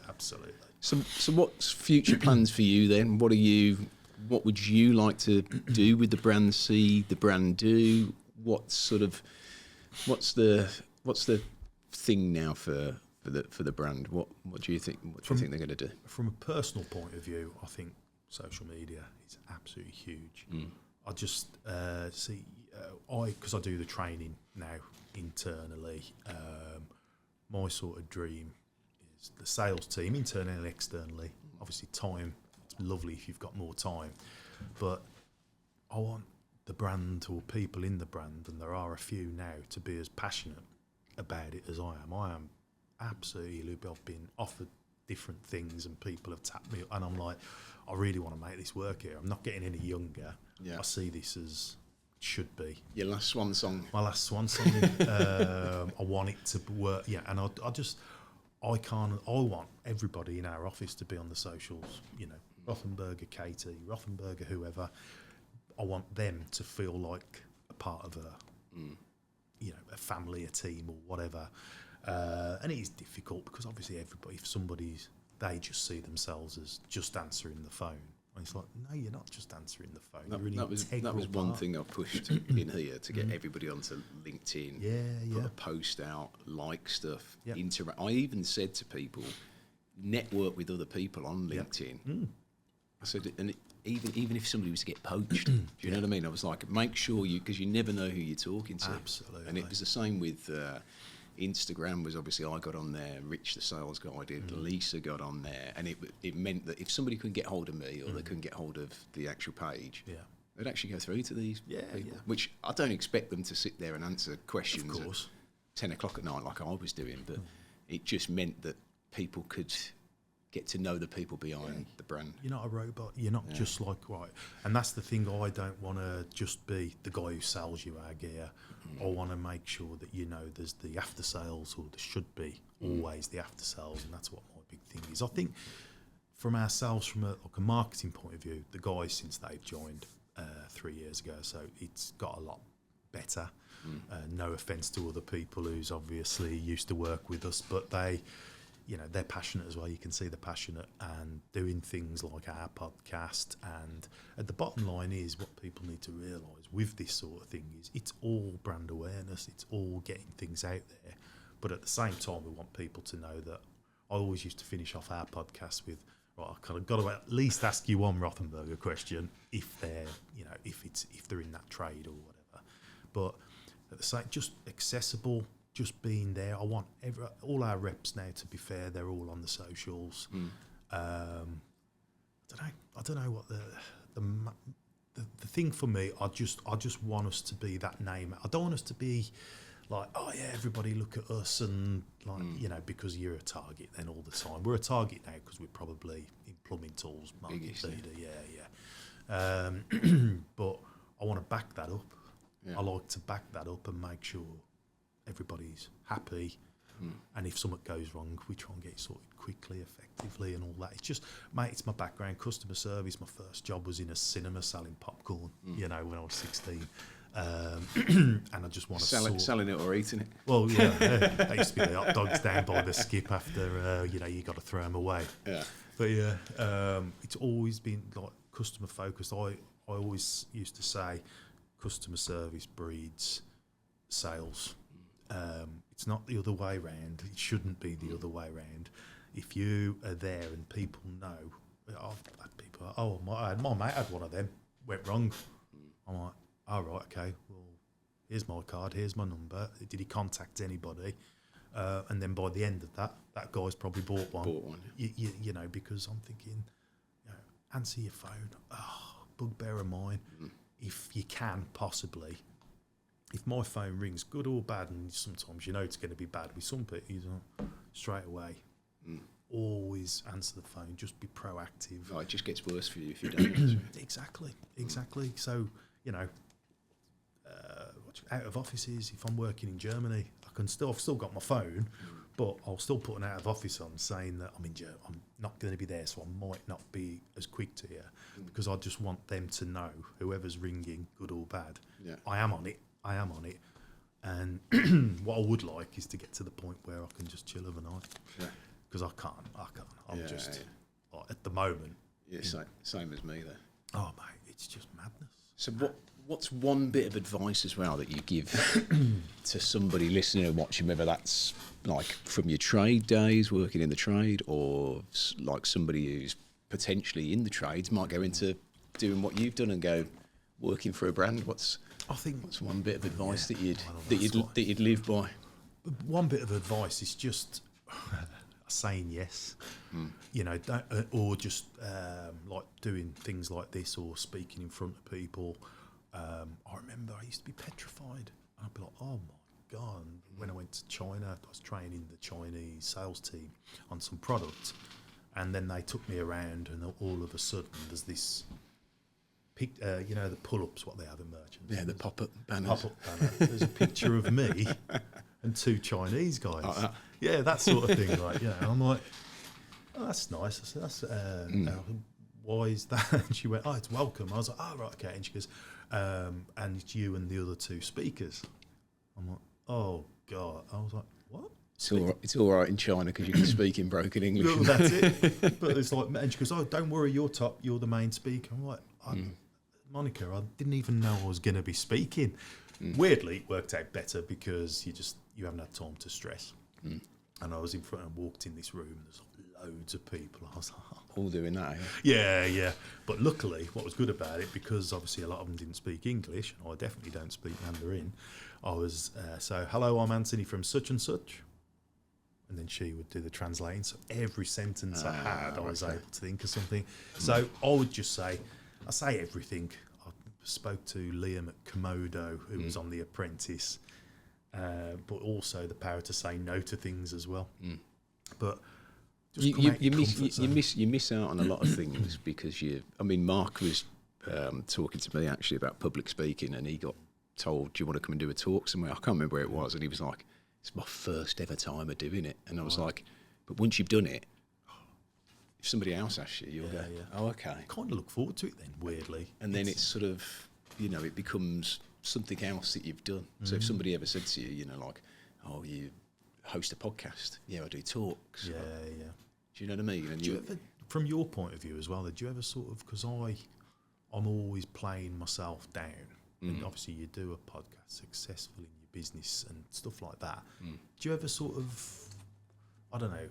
absolutely. So what's future plans for you then? What would you like to do with the brand? See the brand do? What's the thing now for the brand? What do you think? What do you think they're going to do? From a personal point of view, I think social media is absolutely huge. I just see, because I do the training now internally. My sort of dream is the sales team, internally and externally. Obviously, time. It's lovely if you've got more time, but I want the brand or people in the brand, and there are a few now, to be as passionate about it as I am. I am absolutely. I've been offered different things, and people have tapped me, and I'm like, I really want to make this work here. I'm not getting any younger. I see this as should be. Your last swan song. My last swan song. I want it to work. Yeah, and I want everybody in our office to be on the socials. Rothenberger, Katie, Rothenberger, whoever. I want them to feel like a part of a family, a team, or whatever. And it is difficult because obviously they just see themselves as just answering the phone. And it's like, no, you're not just answering the phone. That was one thing I pushed in here, to get everybody onto LinkedIn. Put a post out, like stuff, interact. I even said to people, network with other people on LinkedIn. I said, and even if somebody was to get poached, do you know what I mean? I was like, make sure because you never know who you're talking to. Absolutely. And it was the same with Instagram. Was obviously I got on there, Rich the sales guy did, Lisa got on there, and it meant that if somebody couldn't get hold of me or they couldn't get hold of the actual page, they'd actually go through to these people, which I don't expect them to sit there and answer questions at 10 o'clock at night like I was doing, but it just meant that people could get to know the people behind the brand. You're not a robot. You're not just like, right. And that's the thing. I don't want to just be the guy who sells you our gear. I want to make sure that there's the after sales, or there should be always the after sales, and that's what my big thing is. I think from ourselves, from a marketing point of view, the guys, since they've joined 3 years ago, so it's got a lot better. No offence to other people who's obviously used to work with us, but you know, they're passionate as well. You can see they're passionate and doing things like our podcast. And at the bottom line is what people need to realise with this sort of thing is it's all brand awareness. It's all getting things out there. But at the same time, we want people to know that I always used to finish off our podcast with, right, I kind of got to at least ask you one Rothenberger question if they're, you know, if they're in that trade or whatever. But at the same, just accessible, just being there. I want all our reps now, to be fair, they're all on the socials. I don't know what the thing for me. I just want us to be that name. I don't want us to be like, oh yeah, everybody look at us and like, you know, because you're a target then all the time. We're a target now because we're probably in plumbing tools market leader. Yeah. But I want to back that up. I like to back that up and make sure everybody's happy. And if something goes wrong, we try and get it sorted quickly, effectively, and all that. It's just, mate, it's my background, customer service. My first job was in a cinema selling popcorn, you know, when I was 16. And I just want to selling it or eating it. Well, yeah, that used to be the hot dogs down by the skip after, you know, you got to throw them away. Yeah. But yeah, it's always been like customer focused. I always used to say customer service breeds sales. It's not the other way round. It shouldn't be the other way round. If you are there and people know, I've had people, my mate had one of them, went wrong. I'm like, all right, okay, well, here's my card, here's my number. Did he contact anybody? And then by the end of that guy's probably bought one. You know, because I'm thinking, you know, answer your phone. Bugbear of mine. If you can, possibly. If my phone rings, good or bad, and sometimes you know it's going to be bad with some people, you know, straight away, always answer the phone. Just be proactive. Oh, it just gets worse for you if you don't. Exactly. So, you know, out of offices, if I'm working in Germany, I've still got my phone, but I'll still put an out of office on saying that I'm in Germany. I'm not going to be there, so I might not be as quick to you, because I just want them to know, whoever's ringing, good or bad, I am on it. And what I would like is to get to the point where I can just chill overnight, because I can't. I'm just like, at the moment. Yeah, same as me there. Oh mate, it's just madness. So what's one bit of advice as well that you give to somebody listening and watching, whether that's like from your trade days, working in the trade, or like somebody who's potentially in the trades might go into doing what you've done and go working for a brand? What's one bit of advice that you'd live by? One bit of advice is just saying yes. You know, or just like doing things like this or speaking in front of people. I remember I used to be petrified. I'd be like, oh my God. And when I went to China, I was training the Chinese sales team on some products, and then they took me around, and all of a sudden there's this, you know, the pull-ups, what they have in merchants. Yeah, the pop-up banners. There's a picture of me and two Chinese guys. Like that. Yeah, that sort of thing. Like, you know, I'm like, oh, that's nice. I said, why is that? And she went, oh, it's welcome. I was like, oh, right, okay. And she goes, and it's you and the other two speakers. I'm like, oh God. I was like, what? It's all right in China because you can speak in broken English. Well, that's it. But it's like, and she goes, oh, don't worry, you're top. You're the main speaker. I'm like, Monica, I didn't even know I was going to be speaking. Weirdly, it worked out better because you haven't had time to stress. And I was in front and walked in this room. There's loads of people. I was like, oh. All doing that. Yeah. But luckily, what was good about it, because obviously a lot of them didn't speak English, and I definitely don't speak Mandarin. I was so, hello, I'm Anthony from such and such. And then she would do the translating. So every sentence I had, I was able to think of something. So I would just say, I say everything. I spoke to Liam at Komodo, who was on The Apprentice, but also the power to say no to things as well. But you miss out on a lot of things because Mark was talking to me actually about public speaking, and he got told, do you want to come and do a talk somewhere? I can't remember where it was, and he was like, it's my first ever time of doing it. And I was like, but once you've done it, if somebody else asks you, you'll go, oh, okay. Kind of look forward to it then, weirdly. And then it's sort of, you know, it becomes something else that you've done. So if somebody ever said to you, you know, like, oh, you host a podcast. Yeah, I do talks. Yeah, yeah. Do you know what I mean? And do you ever, from your point of view as well, do you ever sort of, because I'm always playing myself down, and obviously you do a podcast successful in your business and stuff like that. Do you ever sort of, I don't know,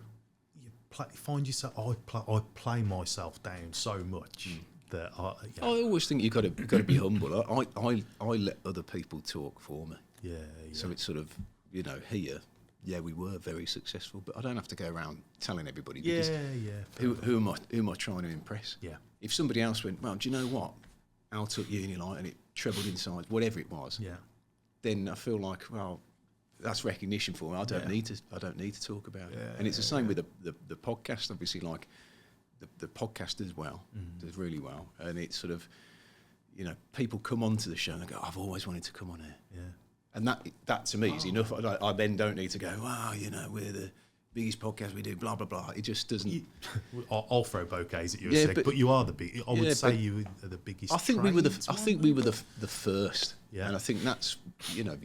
find yourself, I play myself down so much that I always think you've got to be humble. I let other people talk for me. Yeah. So it's sort of, you know, here, yeah, we were very successful, but I don't have to go around telling everybody because who am I trying to impress? Yeah. If somebody else went, well, do you know what? Al took Unilight and it trebled in size, whatever it was. Yeah. Then I feel like, well, that's recognition for me. I don't need to talk about it. And it's the same with the podcast. Obviously, like the podcast does well, does really well, and it's sort of, you know, people come onto the show and they go, I've always wanted to come on here. Yeah. And that to me is enough. I then don't need to go, wow, you know, we're the biggest podcast we do, blah blah blah. It just doesn't. I'll throw bouquets at you a sec, but you are the big. I would say you are the biggest. I think we were the first. Yeah. And I think that's, you know,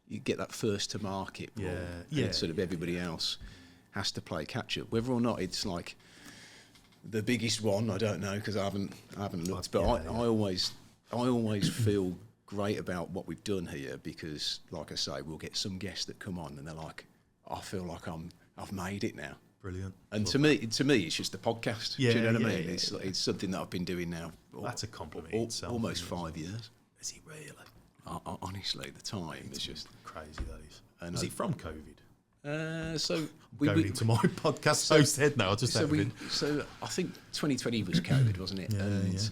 you get that first to market. And sort of everybody else has to play catch up. Whether or not it's like the biggest one, I don't know, because I haven't looked. But I always feel great about what we've done here because, like I say, we'll get some guests that come on and they're like, I feel like I've made it now. Brilliant. And to me, it's just a podcast. Yeah, do you know what I mean? Yeah. It's something that I've been doing now. That's a compliment itself. Almost 5 years. Is it really? Honestly, the time is just crazy. That is. And is it from COVID? So going into my podcast host head now. So I think 2020 was COVID, wasn't it? Yeah, and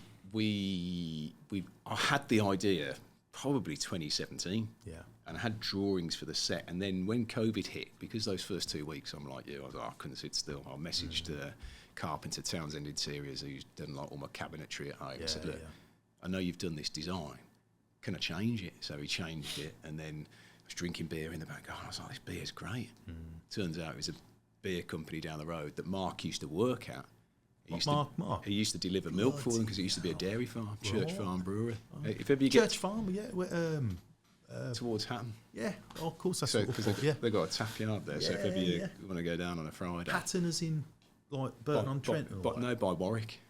I had the idea probably 2017. Yeah. And I had drawings for the set, and then when COVID hit, because those first 2 weeks, I'm like you, I couldn't sit still. I messaged Carpenter Townsend Interiors, who's done like all my cabinetry at home. I said, look, I know you've done this design. Can I change it? So he changed it, and then I was drinking beer in the back. I was like, this beer's great. Turns out it was a beer company down the road that Mark used to work at. Mark? He used to deliver milk for them because it used to be a dairy farm, Church Farm Brewery. If ever you Church Farm, yeah. Towards Hatton. Yeah, of course. That's because they've got a tap yard there. So if ever you want to go down on a Friday. Hatton as in like Burton-on-Trent? No, by Warwick.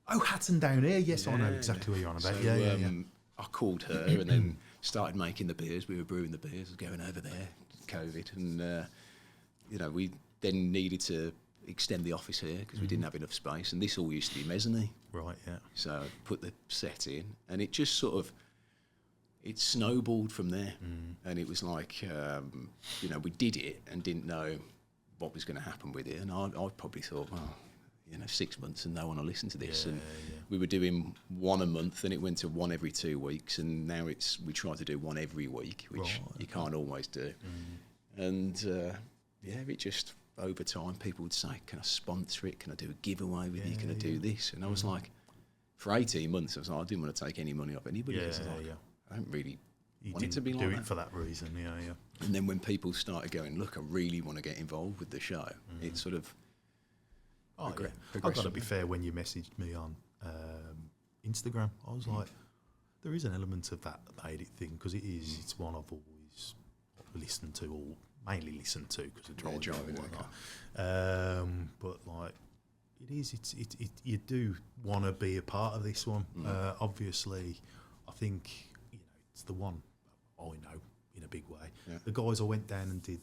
Oh, Hatton down here. Yes, I know exactly what you're on about. So, I called her and then started making the beers. We were brewing the beers, going over there, COVID. And, you know, we then needed to extend the office here because we didn't have enough space. And this all used to be mezzanine. Right, yeah. So I put the set in and it just sort of, it snowballed from there. And it was like, you know, we did it and didn't know what was going to happen with it. And I probably thought, well, you know, 6 months and no one will listen to this. We were doing one a month and it went to one every 2 weeks. And now we try to do one every week, which you can't always do. And it just, over time, people would say, can I sponsor it? Can I do a giveaway with you? Can I do this? And I was like, for 18 months, I was like, I didn't want to take any money off anybody. I don't really want it to be like that. Do it for that reason, yeah. And then when people started going, look, I really want to get involved with the show, it's sort of I've got to be fair, when you messaged me on Instagram, I was like, there is an element of that edit thing, because it's one I've always listened to, or mainly listened to because of driving and whatnot. But like, you do want to be a part of this one. Obviously, I think it's the one I know in a big way. The guys I went down and did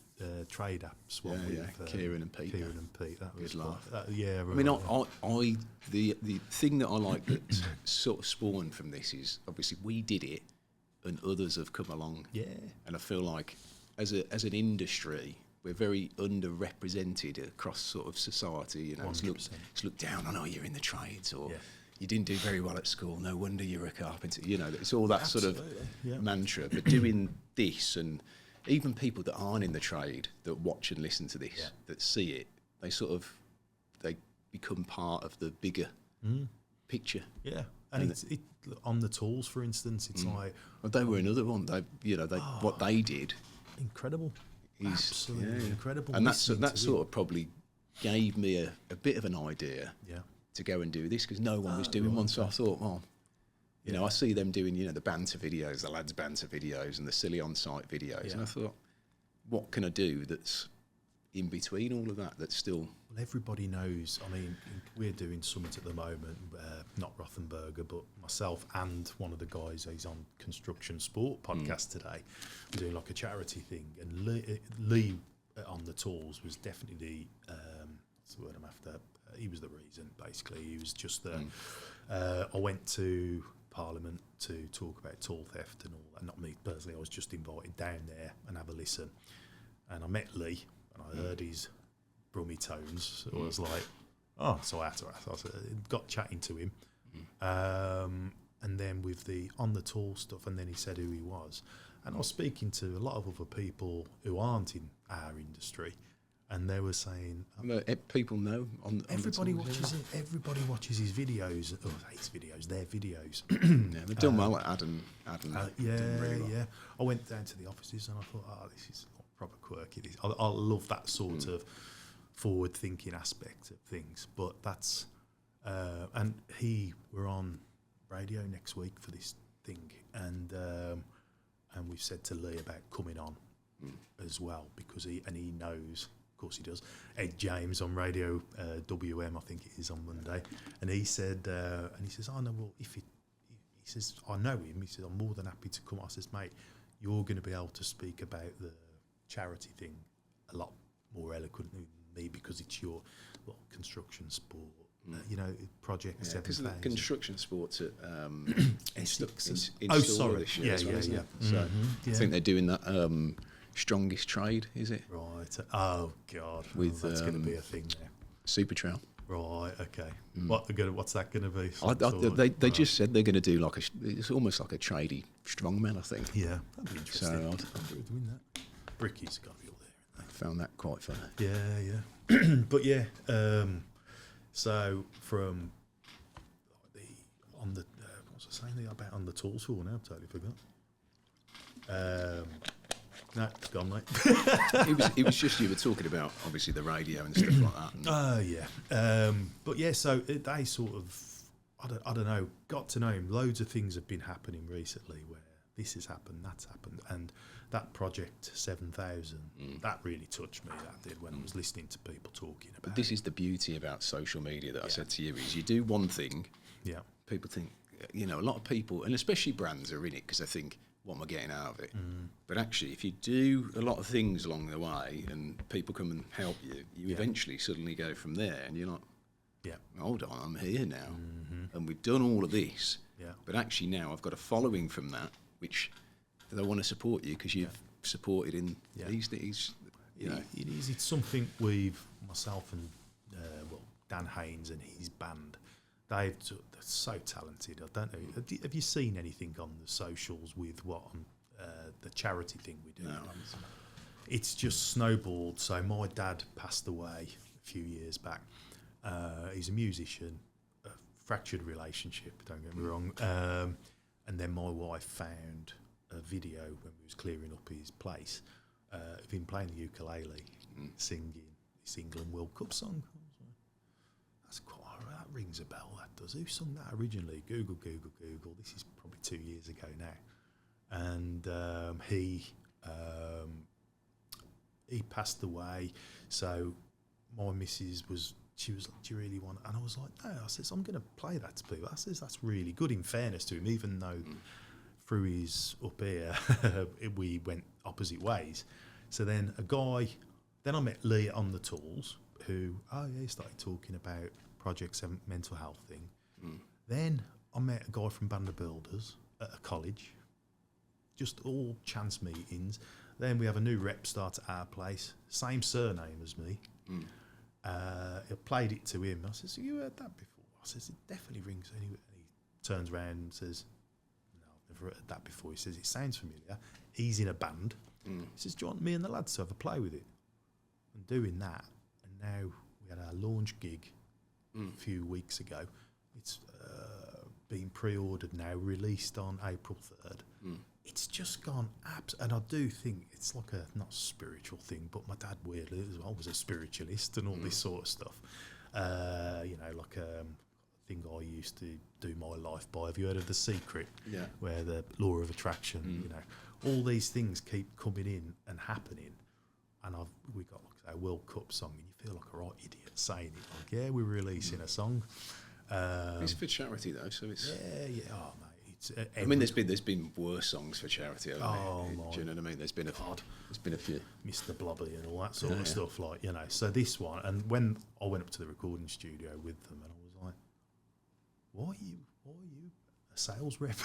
trade apps with Kieran and Pete. That was good laugh. I mean, the thing that I like that sort of spawned from this is obviously we did it, and others have come along. Yeah. And I feel like as an industry, we're very underrepresented across sort of society. You know, it's looked down on. Oh, you're in the trades, or you didn't do very well at school. No wonder you're a carpenter. You know, it's all that sort of mantra. But doing this, and even people that aren't in the trade that watch and listen to this, that see it, they become part of the bigger picture. Yeah, and it's on the tools, for instance. It's like, well, they were another one. What they did, incredible. Absolutely incredible. And that sort of probably gave me a bit of an idea to go and do this, because no one was doing one. So I thought, well, you know, I see them doing, the banter videos, the lads banter videos and the silly on-site videos. And I thought, what can I do that's in between all of that that's still... Well, everybody knows. I mean, we're doing Summit at the moment, not Rothenberger, but myself and one of the guys, he's on Construction Sport podcast today. We're doing like a charity thing. And Lee on the tools was definitely what's the word I'm after? He was the reason, basically. He was just I went to Parliament to talk about tool theft and all that. Not me personally, I was just invited down there and have a listen. And I met Lee, and I heard his brummy tones. So I was like, oh, so I had to ask. I got chatting to him. And then with the on the tool stuff, and then he said who he was. And I was speaking to a lot of other people who aren't in our industry, and they were saying... people know on everybody watches it. Everybody watches his videos. Oh, his videos, their videos. Yeah, they've done well at Adam yeah, really well. yeah. I went down to the offices and I thought, this is proper quirky. I love that sort of forward-thinking aspect of things. But that's... and we're on radio next week for this thing, and we've said to Lee about coming on as well, because he knows... Of course he does. Ed James on Radio WM, I think it is, on Monday, and he said, "Oh no, well, he says I know him. He says I'm more than happy to come." I says, "Mate, you're going to be able to speak about the charity thing a lot more eloquently than me, because it's your construction sport, project 7,000." Because the construction sports at Essex. Sorry, this year as well, isn't it? So I think they're doing that. Strongest trade, is it? Right. Oh God. That's going to be a thing there. Super Trail. Right. Okay. What's that going to be? They just said they're going to do it's almost like a tradie strongman, I think. Yeah, that'd be interesting. So I'm doing that. Bricky's got to be all there. I found that quite funny. Yeah. But yeah. So from what was I saying about on the tools tool now? I've totally forgot. No, it's gone, mate. it was just you were talking about, obviously, the radio and stuff like that. Yeah. But yeah, so they sort of, I don't know, got to know him. Loads of things have been happening recently where this has happened, that's happened. And that project 7,000, that really touched me, that did, when I was listening to people talking about This is the beauty about social media that I said to you, is you do one thing, people think, a lot of people, and especially brands, are in it because they think, what am I getting out of it? But actually, if you do a lot of things along the way and people come and help you, you eventually suddenly go from there and you're like, hold on, I'm here now. And we've done all of this. But actually now I've got a following from that, which they want to support you because you've supported in these things. It is. It's something myself and Dan Haynes and his band, they're so talented. I don't know. Have you seen anything on the socials with the charity thing we do? No. It's just snowballed. So my dad passed away a few years back. He's a musician, a fractured relationship, don't get me wrong. And then my wife found a video when we was clearing up his place of him playing the ukulele, singing this England World Cup song. That rings a bell, that does. Who sung that originally? Google. This is probably 2 years ago now. And he passed away. So my missus she was like, do you really want it? And I was like, no. I says, I'm going to play that to people. I says, that's really good, in fairness to him, even though through his up here, we went opposite ways. So then then I met Lee on the tools, who, he started talking about projects and mental health thing. Then I met a guy from Band of Builders at a college, just all chance meetings. Then we have a new rep start at our place, same surname as me. I played it to him. I says, have you heard that before? I says, it definitely rings. And he turns around and says, no, I've never heard that before. He says, it sounds familiar. He's in a band. He says, do you want me and the lads to have a play with it? And doing that, and now we had our launch gig a few weeks ago. It's been pre-ordered now, released on April 3rd. It's just gone and I do think it's like a not spiritual thing, but my dad weirdly as well was a spiritualist and all this sort of stuff. Like a thing I used to do my life by. Have you heard of The Secret? Yeah. Where the law of attraction, all these things keep coming in and happening. and we got like a World Cup song, and you feel like a right idiot saying it. Like, yeah, we're releasing a song. It's for charity though, so it's yeah. Oh mate, it's. I mean, there's been worse songs for charity. Do you know what I mean? There's been a few. Mr. Blobby and all that sort of stuff, like, you know. So this one, and when I went up to the recording studio with them, and I was like, why are you a sales rep?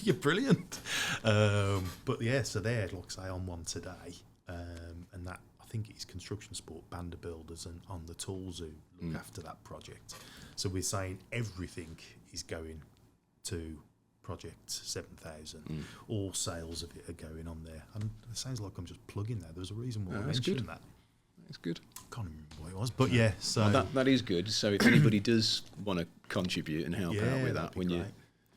You're brilliant. But yeah, so they're, like I say, on one today, and that, I think it's Construction Sport, Bander Builders, and On the Tools who look after that project. So we're saying everything is going to Project 7000. All sales of it are going on there. And it sounds like I'm just plugging there. There's a reason why I mentioned that. That's good. Can't remember what it was, but yeah. So that is good. So if anybody does want to contribute and help out with that,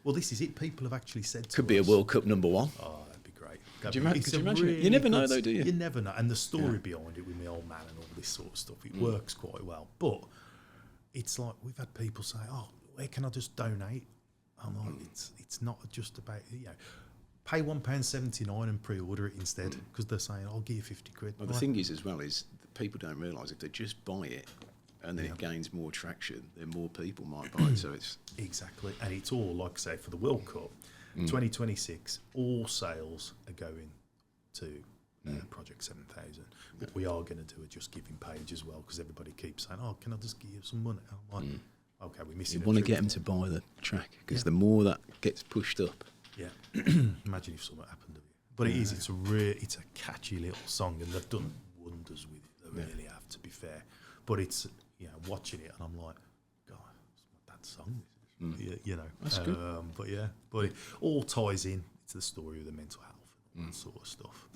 well, this is it. People have actually said to could be a World Cup #1. Oh, that'd be great. Could you imagine? You never know, though, do you? You never know. And the story behind it with my old man and all this sort of stuff, it works quite well. But it's like we've had people say, "Oh, where can I just donate?" I'm like, it's not just about, you know, pay £1.79 and pre-order it instead, because they're saying, I'll give you 50 quid. Well, the thing is, as well, is that people don't realise if they just buy it and then it gains more traction, then more people might buy it. So it's exactly, and it's all, like I say, for the World Cup 2026, all sales are going to Project 7000. But we are going to do a Just Giving page as well, because everybody keeps saying, "Oh, can I just give you some money?" I'm like, okay, we're missing. You want to get them to buy the track, because the more that gets pushed up. Yeah. Imagine if something happened to it. But it is. It's a catchy little song, and they've done wonders with it. They really have, to be fair. But it's, you know, watching it, and I'm like, God, it's my dad's song. You know. That's good. But it all ties in to the story of the mental health and all that sort of stuff.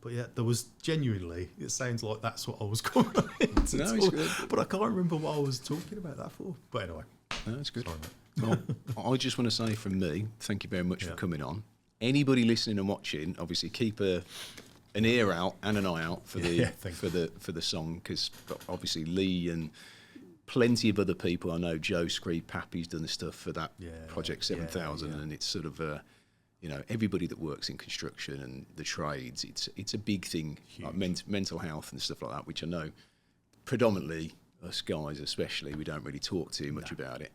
But yeah, there was genuinely, it sounds like that's what I was going on into. No, it's good. But I can't remember what I was talking about that for. But anyway. No, that's good. Well, I just want to say from me, thank you very much for coming on. Anybody listening and watching, obviously keep an ear out and an eye out for the song, because obviously Lee and plenty of other people, I know Joe Screed Pappy's done the stuff for that Project 7000, and it's sort of you know, everybody that works in construction and the trades, it's a big thing, like mental health and stuff like that, which I know predominantly us guys especially, we don't really talk too much about it.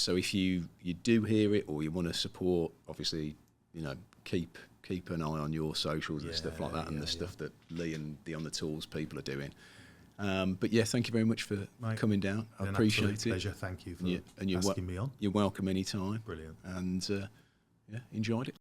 So if you do hear it, or you want to support, obviously, you know, keep an eye on your socials and stuff like that, and the stuff that Lee and the On the Tools people are doing. But yeah, thank you very much for coming down. I appreciate it. Pleasure. Thank you for asking me on. You're welcome anytime. Brilliant. And enjoyed it.